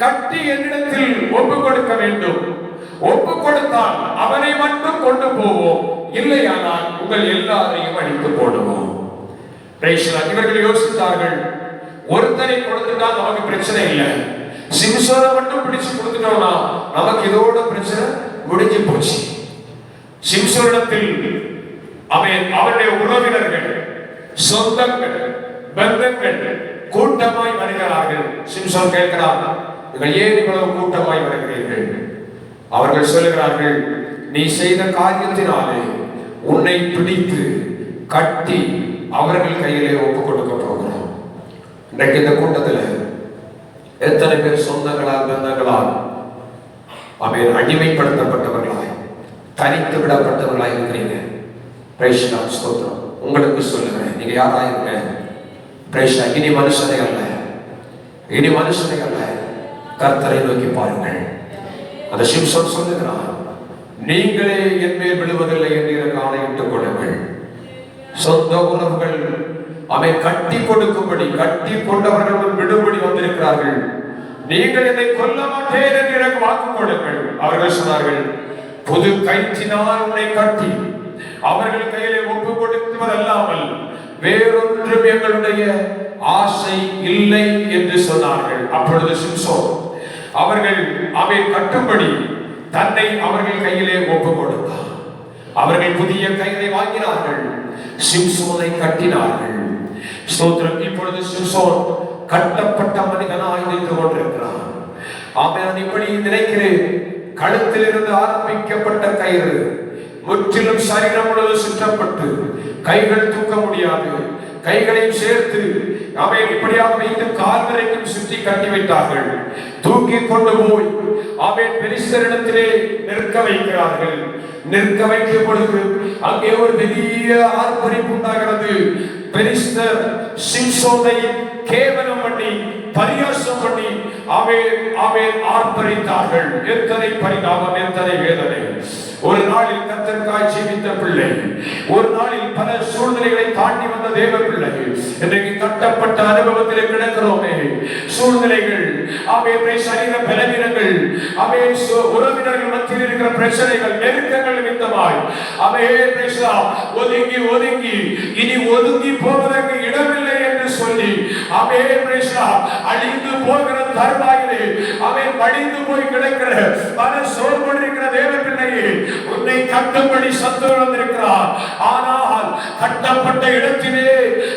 கட்டி என்னிடத்தில் ஒப்பு கொடுக்க வேண்டும். ஒப்பு கொடுத்தால் அவனை மட்டும் கொண்டு போவோம், இல்லையானால் உங்கள் எல்லாரையும் அடித்து போடுவோம். இவர்கள் யோசித்தார்கள், ஒருத்தரை கொடுத்துட்டா நமக்கு பிரச்சனை இல்லை, சிம்சோனை மட்டும் பிடிச்சு கொடுத்துட்டோம்னா நமக்கு இதோட பிரச்சனை முடிஞ்சு போச்சு. சிம்சோனிடத்தில் அவருடைய உறவினர்கள், சொந்தங்கள், பந்தங்கள் கூட்டமாய் வருகிறார்கள். சிம்சோன் கேட்கிறார், நீங்கள் ஏன் இவ்வளவு கூட்டமாய் வருகிறீர்கள்? அவர்கள் சொல்லுகிறார்கள், நீ செய்த காரியத்தினாலே உன்னை பிடித்து கட்டி அவர்கள் கையிலே ஒப்பு கொடுக்க போகிறோம். இன்றைக்கு இந்த கூட்டத்தில் எத்தனை பேர் சொந்தங்களால் பந்தங்களால் அடிமைப்படுத்தப்பட்டவர்களாய் தனித்து விடப்பட்டவர்களாய் இருக்கிறீங்க? உங்களுக்கு சொல்லுகிறேன், நீங்க யாராயிருங்க? இனி மனுஷனை அல்ல, இனி மனுஷனை அல்ல, கர்த்தரை நோக்கி பாருங்கள். அந்த சிம்சோன் சொல்லுகிறான், நீங்களே என் மேல் விழுவதில்லை என்று எனக்கு ஆணையிட்டுக் கொள்ளுங்கள். சொந்த உறவுகள் கட்டி கொடுக்கும்படி, கட்டி கொண்டவர்கள் விடுபடி வந்திருக்கிறார்கள். நீங்கள் என்னை கொல்ல மாட்டேன் என்று எனக்கு வாக்கு கொடுங்கள். அவர்கள் சொன்னார்கள், புது கயிற்றினால் உன்னை கட்டி அவர்கள் கையிலே ஒப்பு கொடுக்குவதல்லாமல் வேறொன்றும் எங்களுடைய ஆசை இல்லை என்று சொன்னார்கள். அப்பொழுது சிம்சோன் அவர்கள் கட்டும்படி தன்னை அவர்கள் கையிலே ஒப்பு கொடுத்தார். அவர்கள் புதிய கயிறை வாங்கினார்கள், சிம்சோனை கட்டினார்கள். ஸ்தோத்திரம். இப்பொழுது சிம்சோன் கட்டப்பட்ட மனிதனாய் நின்று கொண்டிருக்கிறான். நான் இப்படி நினைக்கிறேன், கழுத்தில் இருந்து ஆரம்பிக்கப்பட்ட கயிறு முற்றிலும் சரீரம் முழுவதும் சுற்றப்பட்டு கைகள் தூக்க முடியாது, கைகளையும் சேர்த்து இப்படியாக வைத்து கால் வரைக்கும் சுற்றி கட்டி வைத்தார்கள். தூக்கி கொண்டு போய் பெலிஸ்தரிடத்திலே நிற்க வைக்கிறார்கள். நிற்க வைக்கும் பொழுது அங்கே ஒரு பெரிய ஆர்ப்பரிப்பு உண்டாகிறது. பெலிஸ்தர் சிம்சோனை கேவலம் பண்ணி பரியாசம் பண்ணி ஆர்ப்பரித்தார்கள். எத்தனை பரிதாபம், எத்தனை வேதனை! ஒரு நாளில் கர்த்தருக்காய் ஜீவித்த பிள்ளை, ஒரு நாளில் பல சூழ்நிலைகளை தாண்டி வந்த தேவ பிள்ளை, இன்றைக்கு கட்டப்பட்ட அனுபவத்திலே கிடக்கிறோமே. சூழ்நிலைகள், சரீர பலவீனங்கள், உறவினர்கள் மத்தியில் இருக்கிற பிரச்சனைகள், நெருக்கங்கள் நிமித்தமாய் ஒதுங்கி ஒதுங்கி இனி ஒதுங்கி போவதற்கு இடமில்லை என்று சொல்லி அழிந்து போகிற தருவாயிலே படிந்து போய் கிடக்கிற பல சோர்வொண்டிருக்கிற தேவ பிள்ளையே, உன்னை கட்டும்படி சத்துரு வந்திருக்கிறார். ஆனால் கட்டப்பட்ட இடத்திலே,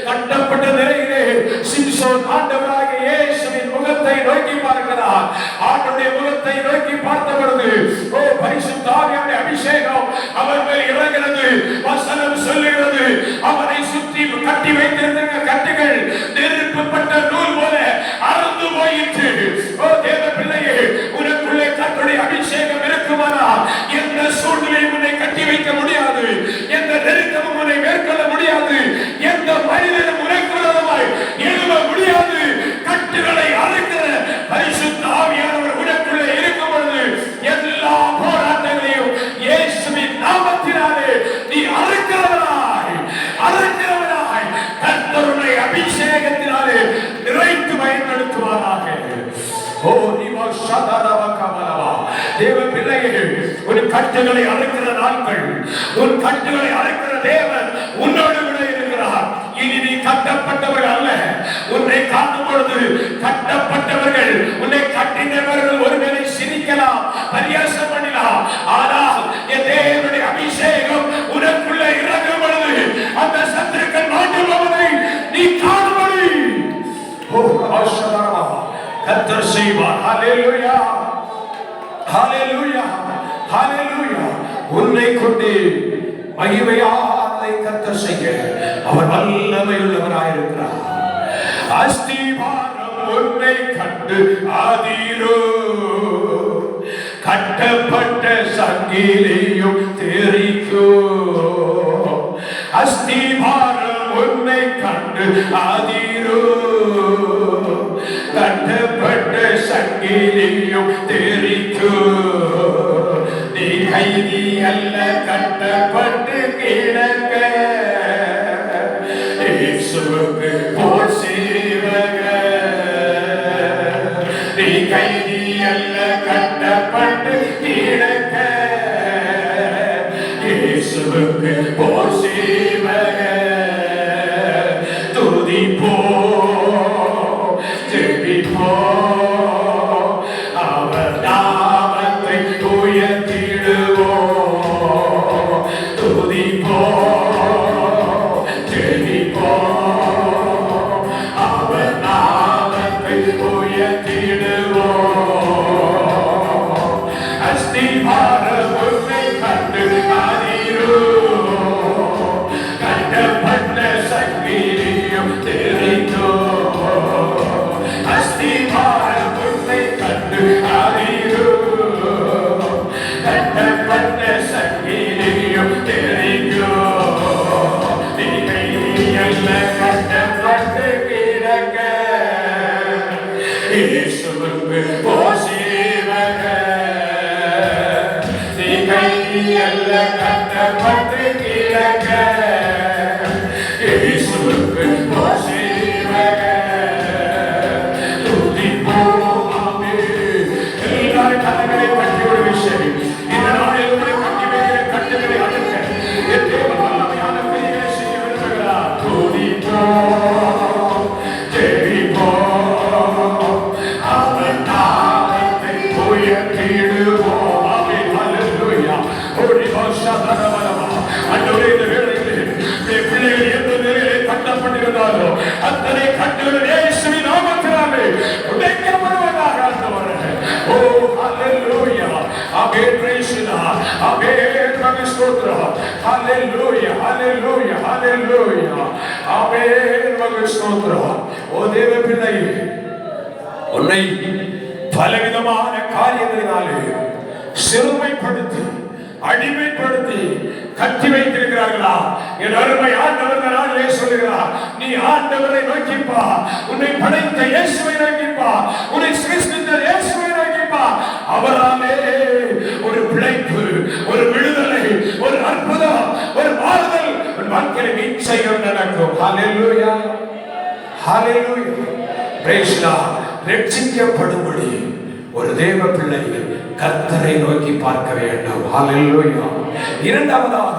கட்டப்பட்ட நிலையிலே சிம்சோன் ஆண்டவராகிய இயேசுவின் முகத்தை நோக்கி பார்க்கிறார். ஆண்டவருடைய முகத்தை நோக்கி பார்த்த பொழுது பரிசுத்த ஆவியானவருடைய அபிஷேகம் அவர் மேல் இறங்குகிறது. வசனம் சொல்லுகிறது, அவனை சுற்றி கட்டி வைத்திருந்த கட்டுகள் நெருப்பப்பட்ட நூல் போல அறுந்து போயிற்று. தேவ பிள்ளையே, உனக்குள்ளே கர்த்தருடைய அபிஷேகம் இருக்குமானால் எந்த சூழ்நிலையும் உன்னை கட்டி வைக்க முடியாது, எந்த நெருக்கமும் உன்னை மேற்கொள்ள முடியாது, எந்த மனிதனும் உனக்கு விரோதமாய் எழுத முடியாது. கட்டுகளை அறுக்கிற பரிசுத்த ஆவியானவர் உனக்குள்ளே இருக்கும் பொழுது எல்லா போராட்டங்களையும் இயேசுவின் நாமத்தினாலே நீ அறுக்கிறவனாய் கர்த்தருடைய அபிஷேகத்தினாலே நிறைத்து பயன்படுத்துவாராக. தேவ பிள்ளைகள், உன் கட்டுகளை அறுக்கிற நாட்கள், உன் கட்டுகளை அறுக்கிற தேவன் உன்னோடு கூட இருக்கிறார். இனி நீ கட்டப்பட்டவர்கள் அல்ல. உன்னை காணும் பொழுது கட்டப்பட்டவர்கள், உன்னை கட்டினவர்கள் ஒருவேளை சிரிக்கலாம், பரியாசம் பண்ணலாம். ஆனால் என் தேவனுடைய அபிஷேகம் உனக்குள்ள இறங்கும் பொழுது அந்த சத்துருக்கள் மாண்டு போவதை நீ காணும்படி கர்த்தர் செய்வார். ஹல்லேலூயா, ஹல்லேலூயா, ஹல்லேலூயா. உன்னை கொண்டு மகிமையானதை கர்த்தர் செய்ய அவர் வல்லமையுள்ளவராயிருக்கிறார். அஸ்திபாரம் உன்னை கண்டு ஆதீரோ, கட்டப்பட்ட சங்கிலியும் தெரிக்கும். அஸ்திபாரம் உன்னை கண்டு அதிரும். கட்டப்பட்ட சங்கிலியும் தெரிக்கும். நீ கைதி அல்ல, கட்டப்பட்டு கிடக்க இயேசுவுக்கு போர் செய்வக. நீ கைதி அல்ல, கட்டப்பட்டு கிடக்க இயேசுவுக்கு போர் செய்வக. துதிப்போ ஜெபிப்போ அவர் நாமத்தை உயர்த்திடுவோம். துதிப்போ ஜெபிப்போ அவர் நாமத்தை உயர்த்திடுவோம். அஸ்திபாரம் உன்னை கண்டு அதிரும். கட்டப்பட்ட சங்கிலியும் தெரிக்கும். அஸ்திபாரம் உன்னை கண்டு அதிரும். கட்டப்பட்ட சங்கிலியும் தெரிக்கும். நீ கைதி அல்ல, கட்டப்பட்டு கிடக்க இயேசுவுக்கு போர் செய்வக. நீ கைதி அல்ல, கட்டப்பட்டு கிடக்க இயேசுவுக்கு போர் செய்வக. துதிப்போமே. எல்லாரும் கரங்களை தட்டி ஒரு விஷயம். இந்த நாளில் உங்களை கட்டி வைக்கிற கட்டுகளை அடக்க என் தேவன் வல்லமையான கிரியைகளை செய்ய விரும்புகிறார். துதிப்போம் ஜெபிப்போம் அவர் நாமத்தை உயர்த்திடுவோம். ஆமென். ஹல்லேலூயா. ஓடி வாஷா தரவரவா. ஆண்டவரே, இந்த வேளையிலே என் பிள்ளைகள் எந்த நிலையிலே கட்டப்பட்டிருந்தாலோ அத்தனை கட்டுகள் இயேசுவின் நாமத்தினாலே உடைக்கப்படுவதாக. ஆண்டவரே, ஓ ஹல்லேலூயா. ஆமென். Praise the Lord. ஆமென். மகிமை ஸ்தோத்திரம். ஹல்லேலூயா, ஹல்லேலூயா, ஹல்லேலூயா. ஆமென். மகிமை ஸ்தோத்திரம். ஓ தேவ பிள்ளையே, உன்னை பலவிதமான காரியங்களினாலே சிறுமைப்படுத்தி அடிமைப்படுத்தி கட்டி வைத்திருக்கிறார்களா? என் அருமை ஆண்டவர் நாளிலே சொல்லுகிறார், நீ ஆண்டவரை நோக்கிப்பா, உன்னை படைத்த இயேசுவை நோக்கிப்பா, உன்னை சிருஷ்டித்த இயேசுவை நோக்கிப்பா. அவராலே ஒரு பிழைப்பு, ஒரு விடுதலை, ஒரு அற்புதம், ஒரு மாறுதல் உன் வாழ்க்கையில் நிச்சயம் நடக்கும். ஹல்லேலூயா, ஹல்லேலூயா. Price the Lord. ரட்சிக்கப்படும்படி ஒரு தேவ பிள்ளை கர்த்தரை நோக்கி பார்க்க வேண்டும். ஹல்லேலூயா. இரண்டாவதாக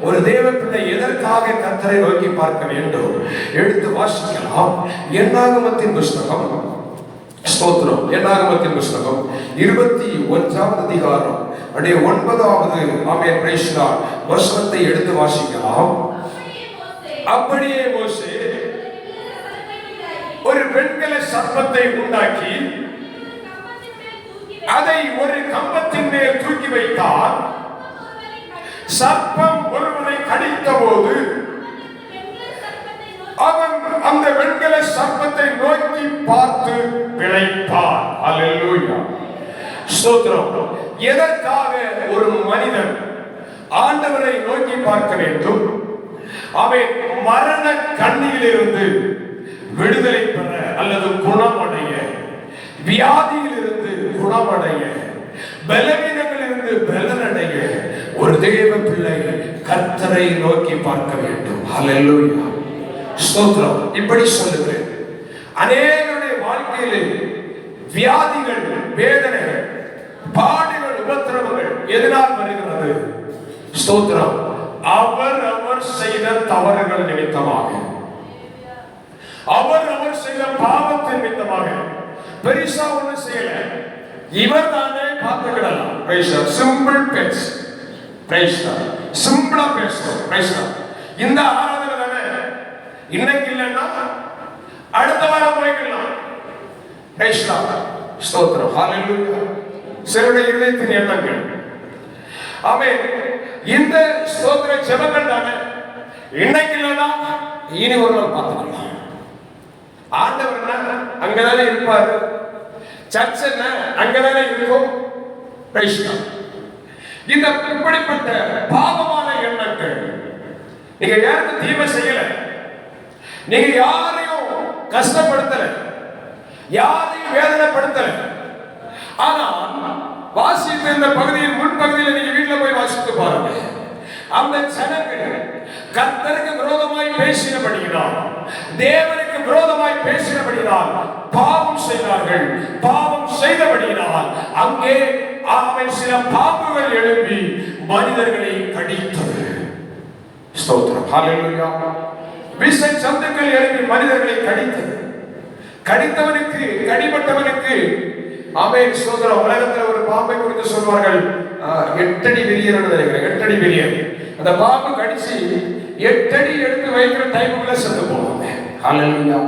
ஒரு தேவ பிள்ளை எதற்காக கர்த்தரை நோக்கி பார்க்க வேண்டும்? எடுத்து வாசிக்கலாம். என்னாகமத்தின் புஸ்தகம், ஸ்தோத்திரம், என்னாகமத்தின் புஸ்தகம் 21ஆம் அதிகாரம் 9வது ஆமென் பிரைஸ் தி லார்ட் வசனத்தை எடுத்து வாசிக்கலாம். அப்படியே மோசே ஒரு வெண்கல சர்ப்பத்தை உண்டாக்கி அதை ஒரு கம்பத்தின் மேல் தூக்கி வைத்தார். சர்ப்பம் ஒருவனை கடித்த போது அவன் அந்த வெண்கல சர்ப்பத்தை நோக்கி பார்த்து பிழைப்பான். ஹல்லேலூயா. ஸ்தோத்திரம். எதற்காக ஒரு மனிதன் ஆண்டவரை நோக்கி பார்க்க வேண்டும்? அவன் மரண கண்ணியிலிருந்து விடுதலை பெற அல்லது குணமடைய, வியாதியிலிருந்து குணமடைய, பலவீனங்களிலிருந்து பலனடைய ஒரு தேவ பிள்ளை கர்த்தரை நோக்கி பார்க்க வேண்டும். ஹல்லேலூயா. ஸ்தோத்திரம். இப்படி சொல்லுகிறேன், அநேகருடைய வாழ்க்கையிலே வியாதிகள், வேதனைகள், பாடுகள், உபத்திரவங்கள் எதனால் வருகிறது? ஸ்தோத்திரம். அவர் செய்த தவறுகள் நிமித்தமாக, அவர் செய்த பாவத்தின் நிமித்தமாக. பெரிசா ஒண்ணு செய்யல, இவர் தானே பார்த்துக்கிடலாம். சிம்பிள் பேச்சு, சிம்பிளா பேசுறோம். இந்த ஆராதனை தானே, இன்னைக்கு இல்லைன்னா அடுத்த வாரம் போய்க்கலாம். ஸ்தோத்திரம். ஹல்லேலூயா. சிலருடைய இதயத்தின் எண்ணங்கள். ஆமென். இந்த ஸ்தோத்திர ஜெபங்கள் தானே, இன்னைக்கு இல்லைன்னா இனி ஒரு நாள் பார்த்துக்கலாம். ஆண்டவர் அங்கதானே இருப்பாரு, சர்ச் என்ன அங்கதானே இருக்கும். இந்த இப்படிப்பட்ட பாவமான எண்ணங்கள், நீங்க யாருக்கும் தீமை செய்யல, நீங்க யாரையும் கஷ்டப்படுத்தல, யாரையும் வேதனைப்படுத்தல. ஆனால் வாசித்த இந்த பகுதியில் முன்பகுதியில் நீங்க வீட்டுல போய் வாசித்து பாருங்க. அந்த ஜனங்கள் கர்த்தருக்கு விரோதமாய் பேசினபடியினால், தேவனுக்கு விரோதமாய் பேசினபடியினால் பாவம் செய்தார்கள். பாவம் செய்தபடியினால் அங்கே அவன் சில பாம்புகள் எழுப்பி மனிதர்களை கடித்தது. ஸ்தோத்திரம், ஹல்லேலூயா. விஷ ஜந்துக்கள் எழுப்பி மனிதர்களை கடித்தது. கடித்தவனுக்கு, கடிபட்டவனுக்கு ஆமென் ஸ்தோத்திரம். உலகத்தில் ஒரு பாம்பை குறித்து சொல்வார்கள், 8 அடி விரியர் நினைக்கிறேன். 8 அடி விரியர். அந்த பாம்பு கடிச்சு 8 அடி எடுத்து வைக்கிற டைமுக்குள்ள செத்து போவாங்க. ஹல்லேலூயா,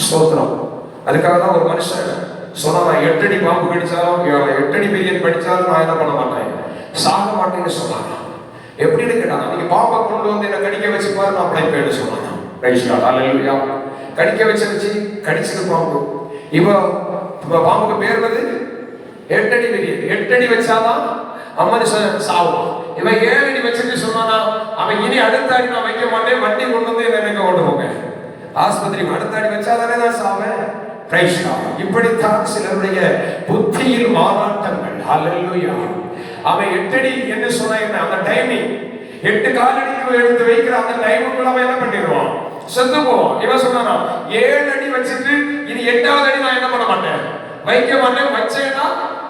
ஸ்தோத்திரம். அதுக்காக தான் ஒரு மனுஷன் சொன்னா, 8 அடி பாம்பு கடிச்சாலும் 8 அடி விரியர் படிச்சாலும் நான் என்ன பண்ண மாட்டேன், சாக மாட்டேன்னு சொன்னாங்க. எப்படின்னு கேட்டாங்க, நீங்க பாம்பை கொண்டு வந்து என்ன கடிக்க வச்சு பாரு, நான் பிழைப்பேன்னு சொன்னாங்க. பிரைஸ் காட், ஹல்லேலூயா. கடிக்க வச்சு கடிச்சது பாம்பு. இப்ப பாம்புக்கு பேர் வந்து 8 அடி விரியர். 8 அடி வச்சாதான் மனுஷன் சாவுவான். இவன் 7 அடி வச்சுட்டு சொன்னானா, அவன் இனி அடுத்த அடி நான் வைக்க மாட்டேன், வண்டி கொண்டு வந்து என்ன கொண்டு போங்க ஆஸ்பத்திரி, அடுத்த அடி வச்சாதானே நான் சாவேன். Price God. இப்படித்தான் சிலருடைய புத்தியில் மாறாட்டங்கள். ஹல்லேலூயா. அவன் 8 அடி என்ன சொன்னா, அந்த டைமிங் 8 காலடிக்கு எடுத்து வைக்கிற அந்த டைமுக்குள்ள அவன் என்ன பண்ணிடுவான், செத்து போவான். இவன் சொன்னா 7 அடி வச்சுட்டு இனி 8வது அடி நான் என்ன பண்ண மாட்டேன், வைக்க மாட்டேன், வச்சேன்னா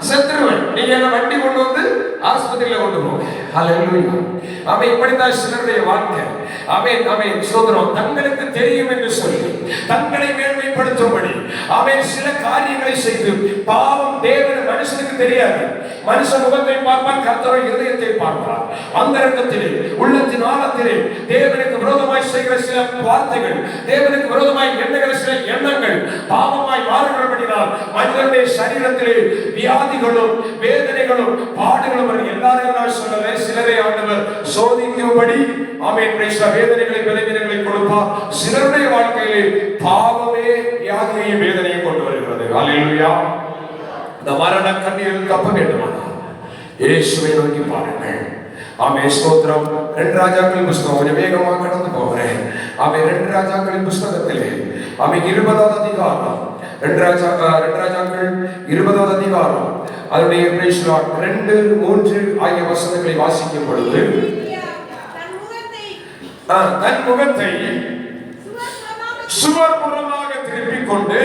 செத்துருவேன், நீங்க என்ன வண்டி கொண்டு வந்து ஆஸ்பத்திரியில கொண்டு போங்க. ஹல்லேலூயா. அவன் இப்படித்தான் சிலருடைய வாழ்க்கை. அவன் சோதரம் தங்களுக்கு தெரியும் என்று சொல்லி தங்களை மேன்மைப்படுத்தும்படி அவன் சில காரியங்களை செய்து பாவம். தேவன் மனுஷனுக்கு தெரியாது. மனுஷன் முகத்தை பார்ப்பான், கர்த்தர் இதயத்தை பார்ப்பார். அந்த இடத்திலே உள்ளத்தின் ஆழத்திலே தேவனுக்கு விரோதமாய் செய்கிற சில வார்த்தைகள், தேவனுக்கு விரோதமாய் எண்ணுகிற சில எண்ணங்கள் பாவமாய் மாறுகிறபடினால் மனிதனுடைய சரீரத்திலே வியாதிகளும் வேதனைகளும் பாடுகளும் எல்லாரையும் நான் சொல்லவே, சிலரை ஆண்டவர் சோதிக்கும்படி ஆமென் வேதனைகளை பலவீனங்களை கொடுப்பார். சிலருடைய வாழ்க்கையிலே பாவமே வியாதியையும் வேதனையை கொண்டு வருகிறது. ஹல்லேலூயா. இந்த மரண கண்ணீரில் தப்ப வேண்டுமானால் இயேசுவை நோக்கி பாருங்கள். ஆமென் ஸ்தோத்திரம். 2 ராஜாக்களின் புஸ்தகம், கொஞ்சம் வேகமாக கடந்து போகிறேன். ஆமென் 2 ராஜாக்களின் புஸ்தகத்திலே ஆமென் 20வது அதிகாரம், 2 ராஜாக்கள் 20வது அதிகாரம் அதனுடைய 2, 3 ஆகிய வசனங்களை வாசிக்கும் பொழுது, தன் முகத்தை சுவர்புறமாக திருப்பிக் கொண்டு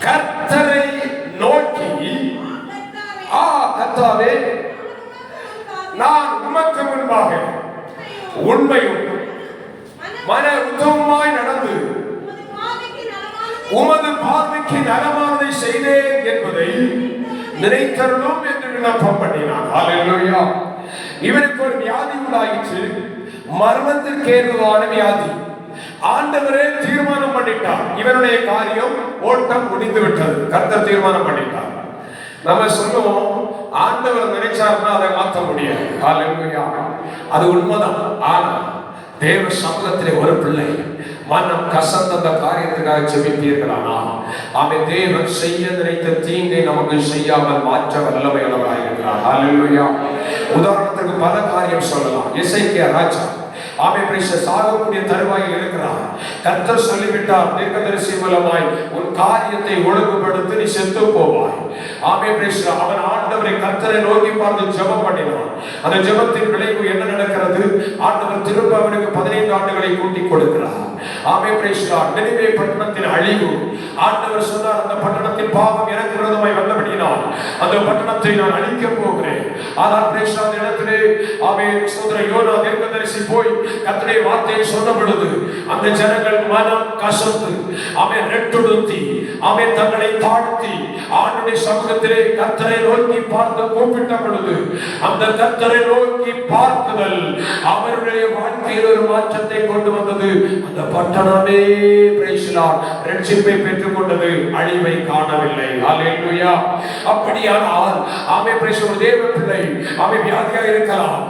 கர்த்தரை நோக்கி, கர்த்தாவே, நான் உமக்கு முன்பாக உண்மையும் மன உத்தமமாய் நடந்து உமது பார்வைக்கு நலமானதை செய்தேன் என்பதை நினைத்தருளும் என்று விண்ணப்பம் பண்ணினான். ஹல்லேலூயா. இவனுக்கு ஒரு வியாதி உண்டாயிற்று, மரணத்திற்கு ஏதுவான வியாதி. ஆண்டவரே தீர்மானம் பண்ணிட்டார், இவனுடைய காரியம் ஓட்டம் முடிந்து விட்டது. கர்த்தர் தீர்மானம் பண்ணிட்டார். நம்ம சொல்லுவோம், ஆண்டவர் நினைச்சார்னா அதை மாற்ற முடியாது. ஹல்லேலூயா. அது உண்மைதான். ஆனா தேவ சமூகத்திலே ஒரு பிள்ளை மனம் கசந்த அந்த காரியத்துக்காக ஜெபிப்பீர்களானா, அவன் தேவன் செய்ய நினைத்த தீங்கை நமக்கு செய்யாமல் மாற்ற வல்லமை அளவாக இருக்கிறார். ஹல்லேலூயா. உதாரணத்துக்கு பல காரியம் சொல்லலாம். எசேக்கியா ராஜா சாகக்கூடிய தருவாயில் இருக்கிறார். கர்த்தர் சொல்லிவிட்டார், தீர்க்கதரிசி மூலமாய் உன் காரியத்தை ஒழுங்குபடுத்தி நீ செத்து போவாய். அவன் ஆண்டவரை கர்த்தரை நோக்கி பார்த்து ஜெபம் பண்ணினான். அந்த ஜெபத்தின் விளைவு என்ன நடக்கிறது? ஆண்டவர் திரும்ப அவனுக்கு 15 ஆண்டுகளை கூட்டி கொடுக்கிறார். நினிவே பட்டணத்தின் அழிவு. ஆண்டவர் சொன்னார், அந்த பட்டணத்தின் பாவம் எனக்கு விரோதமாய் வந்தபடியினால் அந்த பட்டணத்தை நான் அழிக்கப் போகிறேன். ஆனால் இடத்திலே யோனா தீர்க்கதரிசி போய் கர்த்தருடைய வார்த்தையை சொன்ன பொழுது அந்த ஜனங்கள் மனம் கசந்து ரெட்டுடுத்தி தங்களை தாழ்த்தி ஆண்டவருடைய சமூகத்திலே கர்த்தரை நோக்கி பார்த்து கூப்பிட்ட பொழுது அந்த கர்த்தரை நோக்கி பார்க்குதல் அவருடைய வாழ்க்கையில் ஒரு மாற்றத்தை கொண்டு வந்தது. அந்த பட்டணமே ரட்சிப்பை பெற்றுக் கொண்டது, அழிவை காணவில்லை. ஹல்லேலூயா. அப்படியானால் தேவ பிள்ளை வியாதியாக இருக்கலாம்,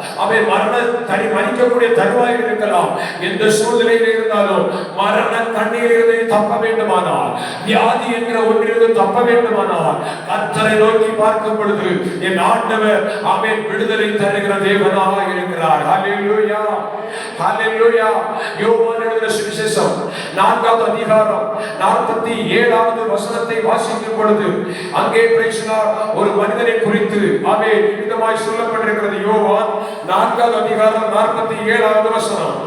மரிக்கக்கூடிய தருவாயில் இருக்கலாம், எந்த சூழ்நிலையில் இருந்தாலும் மரண கண்ணீர் தப்ப வேண்டுமானால், வியாதி என்கிற ஒன்றிலிருந்து தப்ப வேண்டுமானால் கர்த்தரை நோக்கி பார்க்கும் பொழுது என் ஆண்டவர் ஆமென் விடுதலை தருகிற தேவனாக இருக்கிறார். ஹல்லேலூயா, ஹல்லேலூயா. யோவான் எழுதின சுவிசேஷம் 4வது அதிகாரம் 47வது வசனத்தை வாசிக்கும் பொழுது அங்கே ஒரு மனிதனை குறித்து ஆமென் விதமாய் சொல்லப்பட்டிருக்கிறது. யோவான் 4வது அதிகாரம் 47வது வசனம்.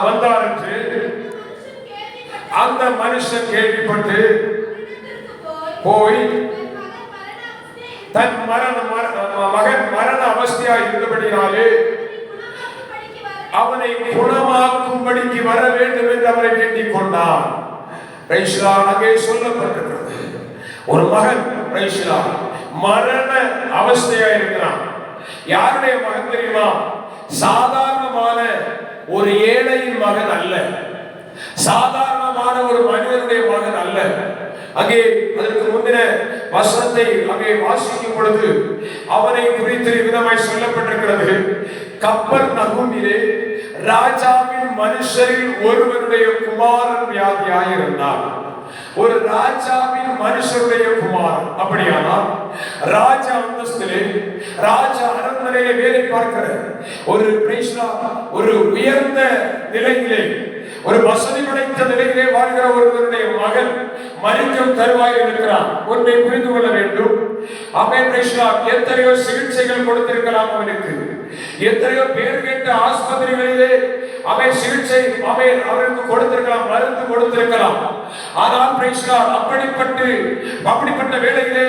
வந்தார் என்று அந்த மனுஷன் கேள்விப்பட்டு போய் தன் மகன் மரண அவஸ்தையாய் இருந்தபடினாலே அவனை குணமாக்கும்படிக்கு வர வேண்டும் என்று அவரை வேண்டிக் கொண்டார். அங்கே சொல்லப்பட்டிருக்கிறது, ஒரு மகன் மரண அவஸ்தையா இருக்கிறான். யாருடைய மகன் தெரியுமா? சாதாரணமான ஒரு ஏழையின் மகன் அல்ல, சாதாரணமான ஒரு மனிதனுடைய மகன் அல்ல. அங்கே அதற்கு முந்தின வசனத்தை அங்கே வாசிக்கும் பொழுது அவனை குறித்து விதமாய் சொல்லப்பட்டிருக்கிறது. கப்பர்நகூமிலே ராஜாவின் மனுஷரில் ஒருவருடைய குமாரன் வியாதியாயிருந்தார். ஒரு ராஜாவின் மனுஷருடைய குமாரன். அப்படியானால் ராஜா அந்தஸ்திலே, ராஜா அரண்மனையிலே வேலை பார்க்கிற ஒரு உயர்ந்த நிலையிலே, ஒரு வசதி படைத்த நிலையிலே வாழ்கிற ஒருவருடைய மகன் மரிக்கும் தருவாயில் இருக்கிறான். ஒன்றை புரிந்து கொள்ள வேண்டும். எத்தனையோ சிகிச்சைகள் கொடுத்திருக்கலாம் அவனுக்கு, எத்தனையோ பேர் கேட்ட ஆஸ்பத்திரிகளிலே சிகிச்சை அவருக்கு கொடுத்திருக்கலாம், மருந்து கொடுத்திருக்கலாம். ஆனால் அப்படிப்பட்ட வேளையிலே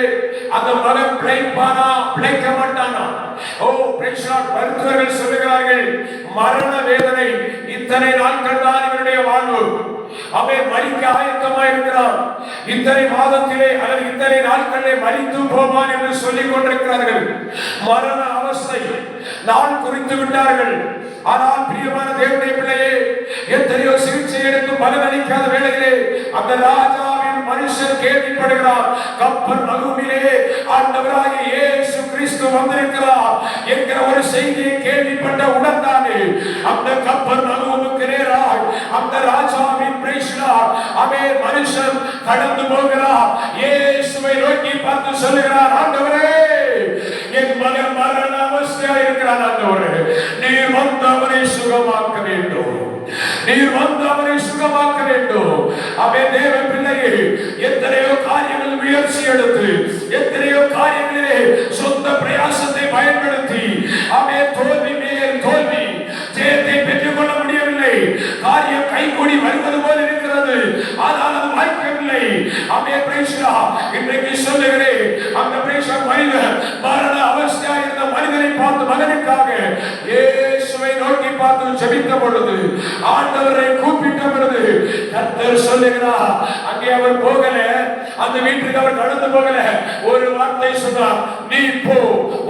அந்த மகன் பிழைப்பானா, பிழைக்க மாட்டானா? மருத்துவர்கள் சொல்லுகிறார்கள், மரண வேதனை, இத்தனை நாட்கள் தான் இவருடைய வாழ்வு, அவன் மரிக்க ஆயத்தமாக இருக்கிறான், இத்தனை மாதத்திலே அல்லது இத்தனை நாட்களிலே மரித்து போவான் என்று சொல்லிக் கொண்டிருக்கிறார்கள். மரண அவஸ்தை நாள் குறித்து விட்டார்கள். ஆனால் பிரியமான தேவனுடைய பிள்ளையே, எத்தனையோ சிகிச்சை எடுத்து பலனளிக்காத வேளையிலே அந்த ராஜாவின் மனுஷன் கேள்விப்படுகிறார், கப்பர்நகூமிலே ஆண்டவராகிய இயேசு கிறிஸ்து வந்திருக்கிறார் என்கிற ஒரு செய்தியை கேள்விப்பட்ட உடன்தானே அந்த கப்பர்நகூமுக்கு நேராக அந்த ராஜாவின் மனுஷன் கடந்து போகிறார். இயேசுவை நோக்கி பார்த்து சொல்லுகிறார், ஆண்டவரே, என் மகன் மரண அவஸ்தையா இருக்கிறான், ஆண்டவரே, நீர் வந்து அவரை சுகமாக்க வேண்டும், நீர் வந்து அவரை சுகமாக்க வேண்டும். அவன் தேவ பிள்ளையே, எத்தனையோ காரியங்கள் முயற்சி எடுத்து, எத்தனையோ காரியங்களிலே சொந்த பிரயாசத்தை பயன்படுத்தி அவன் தோல்வி மேல் தோல்வி, ஜெயத்தை பெற்றுக் கொள்ள முடியவில்லை. காரியம் கைகூடி வருவது போல் இருக்கிறது, ஆனால் அது வாய்க்கவில்லை. இன்றைக்கு சொல்லுகிறேன், அந்த மனிதன் மரண அவஸ்தையா இருந்த மனிதனை பார்த்து மகனுக்காக இயேசுவை நோக்கி பார்த்து ஜெபித்த பொழுது, ஆண்டவரை கூப்பிட்ட பொழுது கர்த்தர் சொல்லுகிறார், அங்கே அவர் போகல, அந்த வீட்டுக்கு அவர் கடந்து போகல, ஒரு வார்த்தை சொன்னார், நீ போ,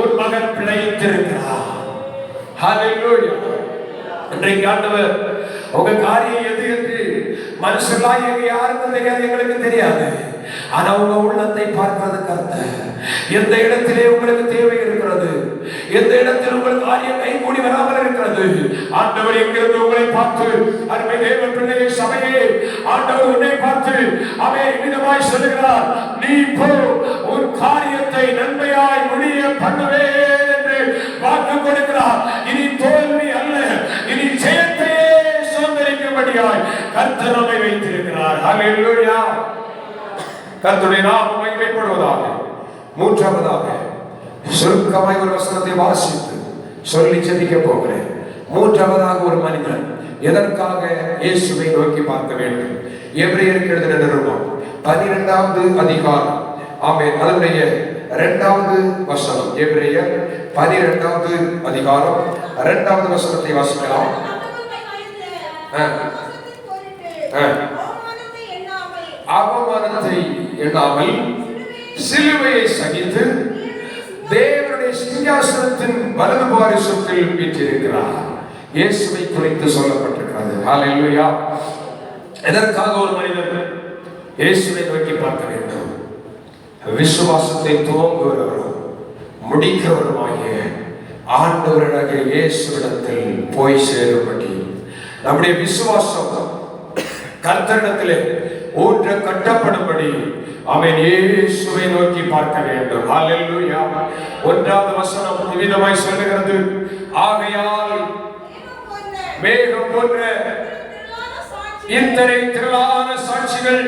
உன் மகன் பிழைத்திருக்கிறார். ஹல்லேலூயா. இன்றைக்கு ஆண்டவர் உங்க காரியம் எது என்று மனுஷர்களாய் எங்க யாருக்கும் தெரியாது, எங்களுக்கு தெரியாது. ஆனா உங்க உள்ளத்தை பார்க்கிறது கர்த்தர். எந்த இடத்திலே உங்களுக்கு தேவை இருக்கிறது, எந்த இடத்தில் உங்கள் காரியம் கைகூடி வராமல் இருக்கிறது, ஆண்டவர் எங்கிருந்து உங்களை பார்த்து, அருமை தேவ பிள்ளையை சபையே, ஆண்டவர் உன்னை பார்த்து அவன் விதமாய் சொல்லுகிறார், நீ போ, உன் காரியத்தை நன்மையாய் முடிய பண்ணுவே என்று வாக்கு கொடுக்கிறார். இனி தோல்வி அல்ல, இனி ஜெயத்தையே சுதந்திரிக்கும்படியாய் கர்த்தர் நம்மை வைத்திருக்கிறார். ஹல்லேலூயா. கர்த்தருடைய நாமம் மகிமைப்படுவதாக. மூன்றாவதாக சுருக்கமாய் ஒரு வசனத்தை வாசித்து சொல்லி ஜெபிக்க போகிறேன். மூன்றாவதாக ஒரு மனிதன் எதற்காக இயேசுவை நோக்கி பார்க்க வேண்டும்? எபிரேயருக்கு எழுதின நிருபம் 12வது அதிகாரம், ஆமென், அதனுடைய 2வது வசனம். எபிரேயர் 12வது அதிகாரம் 2வது வசனத்தை வாசிக்கலாம். அவமானத்தை எண்ணாமல் சிலுவையை சகித்து தேவனுடைய சிங்காசனத்தின் வலது பாரிசத்தில் வீற்றிருக்கிறார். இயேசுவை குறித்து சொல்லப்பட்டிருக்கிறது. ஹல்லேலூயா. எதற்காக ஒரு மனிதன் இயேசுவை நோக்கி பார்க்க வேண்டும்? விசுவாசத்தை துவங்குகிறவரும் முடிக்கிறவருமாகிய ஆண்டவராகிய இயேசுவிடத்தில் போய் சேரும்படி நம்முடைய விசுவாசம் கர்த்தரிடத்திலே ஊன்ற கட்டப்படும்படி ஆமென் இயேசுவை நோக்கி பார்க்க வேண்டும். ஹல்லேலூயா. 1வது வசனம் விதமாய் சொல்லுகிறது, ஆகையால் மேகம் போன்ற இத்தனை திரளான சாட்சிகள்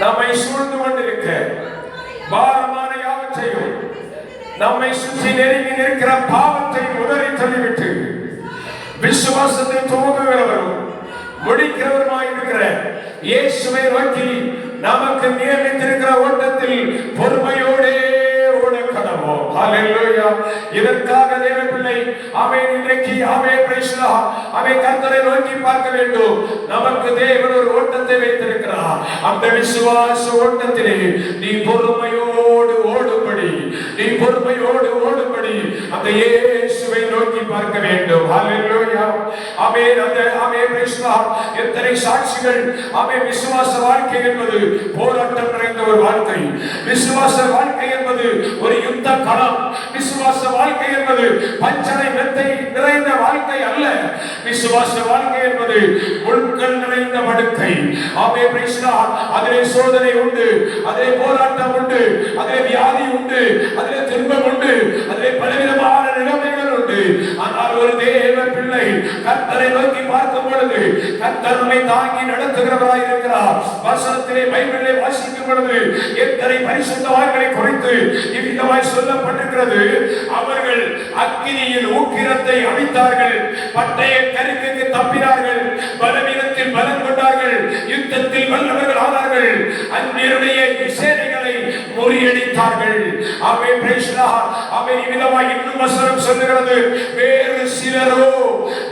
நம்மை சூழ்ந்து கொண்டிருக்க, பாரமான யாவற்றையும் நம்மை சுற்றி நெருங்கி நிற்கிற பாவத்தை உதறி தள்ளிவிட்டு விசுவாசத்தை துவங்குகிறவரும் முடிக்கிறவருமாயிருக்கிற இயேசுவை நோக்கி நமக்கு நியமித்திருக்கிற ஓட்டத்தில் பொறுமையோடே ஓட கடவோம். ஹல்லேலூயா. இதற்காக தேவ பிள்ளை ஆமென் இன்றைக்கு ஆமென் பிரைஸ் தி லார்ட் ஆமென் கர்த்தரை நோக்கி பார்க்க வேண்டும். நமக்கு தேவன் ஒரு ஓட்டத்தை வைத்திருக்கிறார். அந்த விசுவாச ஓட்டத்திலே நீ பொறுமையோடு ஓடும்படி அந்த இயேசுவை நோக்கி பார்க்க வேண்டும். ஹல்லேலூயா. ஆமென். அந்த ஆமென் பிரைஸ் தி லார்ட் எத்தனை சாட்சிகள். ஆமென். விசுவாச வாழ்க்கை என்பது போராட்டம் நிறைந்த ஒரு வாழ்க்கை. விசுவாச வாழ்க்கை என்பது ஒரு யுத்த களம். விசுவாச வாழ்க்கை என்பது பஞ்சனை மெத்தை நிறைந்த வாழ்க்கை அல்ல. விசுவாச வாழ்க்கை என்பது முள்கள் நிறைந்த படுக்கை. ஆமென் பிரைஸ் தி லார்ட். அதிலே சோதனை உண்டு, அதிலே போராட்டம் உண்டு, அதிலே வியாதி உண்டு, அதிலே துன்பம் உண்டு, அதிலே பலவிதமான நிலைமைகள் உண்டு. ஆனால் ஒரு தேவ பிள்ளை கர்த்தரை நோக்கி பார்க்கும் பொழுது கர்த்தர் நம்மை தாங்கி நடத்துகிறவராய் இருக்கிறார். வசனத்திலே பைபிளிலே வாசிக்கும் பொழுது எத்தனை பரிசுத்தவான்களை குறித்து இவ்விதமாய் சொல்லப்பட்டிருக்கிறது. அவர்கள் அக்கினியில் ஊக்கிரத்தை அவித்தார்கள், பட்டய கருக்குக்கு தப்பினார்கள், பலவீனத்தில் பலம் கொண்டார்கள், யுத்தத்தில் வல்லவர்கள் ஆனார்கள், அந்நியருடைய சேனைகளை முறியடித்தார்கள். ஆமென் பிரைஸ் தி லார்ட். ஆமென். இவ்விதமாய் இன்னும் வசனம் சொல்லுகிறது, வேறு சிலரோ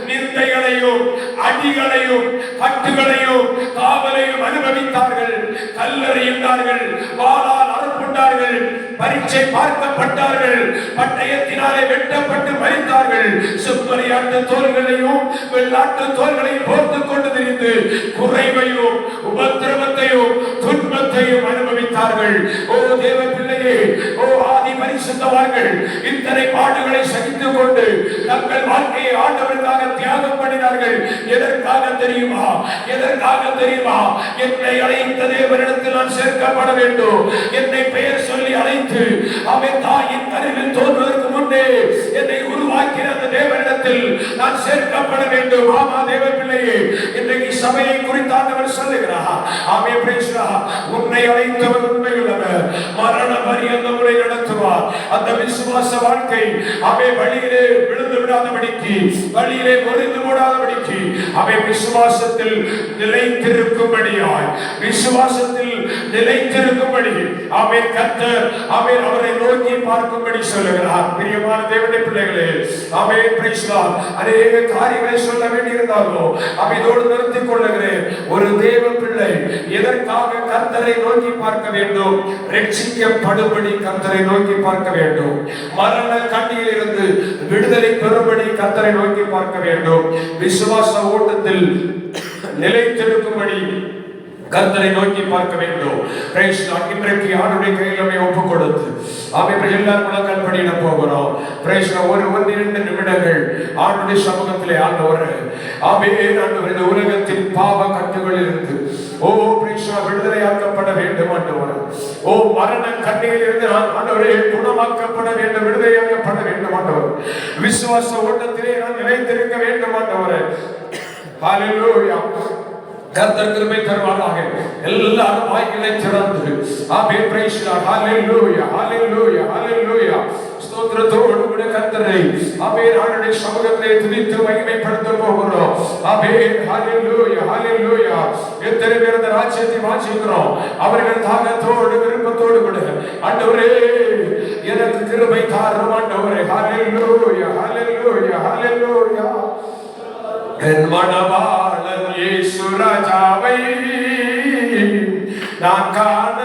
நிந்தைகளையும் அடிகளையும் கட்டுகளையும் காவலையும் அனுபவித்தார்கள், கல்லறையிட்டார்கள், வாளால் அறுப்புண்டார்கள், பரீட்சை பார்க்கப்பட்டார்கள், பட்டயத்தினாலே வெட்டப்பட்டு மரித்தார்கள், செம்மறியாட்டு தோள்களையும் வெள்ளாட்டு தோள்களையும் போர்த்துக் கொண்டு திரிந்து குறைவையும் உபத்திரவத்தையும் துன்பத்தையும் அனுபவித்தார்கள். ஓ தேவ பிள்ளையே, ஓ ஆதி பரிசுத்தவான்கள் இத்தனை பாடுகளை சகித்துக் கொண்டு தங்கள் வாழ்க்கையை ஆண்டவருக்காக தியாகம் பண்ணினார்கள். எதற்காக தெரியுமா? என்னை அழைத்த தேவனிடத்தில் நான் சேர்க்கப்பட வேண்டும். என்னை பெயர் சொல்லி அழைத்து அவன் தாயின் கருவில் தோன்றுவதற்கு முன்னே என்னை உருவாக்கின அந்த தேவனிடத்தில் நான் சேர்க்கப்பட வேண்டும். ஆமா தேவ பிள்ளையே, இன்றைக்கு சபையை குறித்து ஆண்டவர் சொல்லுகிறார். ஆமென் பிரைஸ் தி லார்ட். உன்னை அழைத்தவர் உண்மையுள்ளவர், மரண பரியந்தம் உன்னை நடத்துவார். அந்த விசுவாச வாழ்க்கை அவை வழியிலே விழுந்து விடாதபடிக்கு, வழியிலே முறிந்து போடாதபடிக்கு அவை விசுவாசத்தில் நிலைத்திருக்கும்படியாய், விசுவாசத்தில் நிலைத்திருக்கும்படி ஆமென் கர்த்தர் ஆமென் அவரை நோக்கி பார்க்கும்படி சொல்லுகிறார். பிரியமான தேவனுடைய பிள்ளைகளே, ஆமென் பிரைஸ் தி லார்ட். அநேக காரியங்களை சொல்ல வேண்டியிருந்தாலும் இதோடு நிறுத்திக் கொள்ளுகிறேன். ஒரு தேவ பிள்ளை எதற்காக கர்த்தரை நோக்கி பார்க்க வேண்டும்? ரட்சிக்கப்படும்படி கர்த்தரை நோக்கி பார்க்க வேண்டும். மரண கண்ணியில் இருந்து விடுதலை பெறும்படி கர்த்தரை நோக்கி பார்க்க வேண்டும். விசுவாச ஓட்டத்தில் நிலைத்திருக்கும்படி கர்த்தரை நோக்கி பார்க்க வேண்டும். Price the Lord. இன்றைக்கு ஆண்டவருடைய கையில் நம்மை ஒப்புக் கொடுத்து ஆமென் எல்லாரும் முழங்கால் படியிட போகிறோம். Price the Lord. ஒரு 2 நிமிடங்கள் ஆண்டவருடைய சமூகத்திலே ஆண்டவரே ஆமென் ஆண்டவரே இந்த உலகத்தின் பாவ கட்டுகளில் இருந்து ஓ பிரைஸ் தி லார்ட் விடுதலையாக்கப்பட வேண்டும் ஆண்டவரே. ஓ மரண கண்ணியில் இருந்து ஆண்டவரே குணமாக்கப்பட வேண்டும், விடுதலையாக்கப்பட வேண்டும் ஆண்டவரே. விசுவாச ஓட்டத்திலே நான் நிலைத்திருக்க வேண்டும் ஆண்டவரே. ஹல்லேலூயா. கர்த்தர் கிருபை தருவாராக. எல்லாரும் வாய்களை திறந்து ஆமென் பிரைஸ் தி லார்ட். ஹல்லேலூயா ஹல்லேலூயா ஹல்லேலூயா. ஸ்தோத்திரத்தோடு கூட கர்த்தரை ஆமென் ஆண்டவருடைய சமூகத்திலே துதித்து மகிமைப்படுத்த போகிறோம். ஆமென் ஹல்லேலூயா ஹல்லேலூயா. எத்தனை பேர் இந்த ராஜ்யத்தை வாஞ்சிக்கிறோம், அவர்கள் தாகத்தோடு விருப்பத்தோடு கூட ஆண்டவரே எனக்கு கிருபை தாரும் ஆண்டவரே. ஹல்லேலூயா ஹல்லேலூயா ஹல்லேலூயா. என் மணவாளன் இயேசு ராஜாவை நான் காண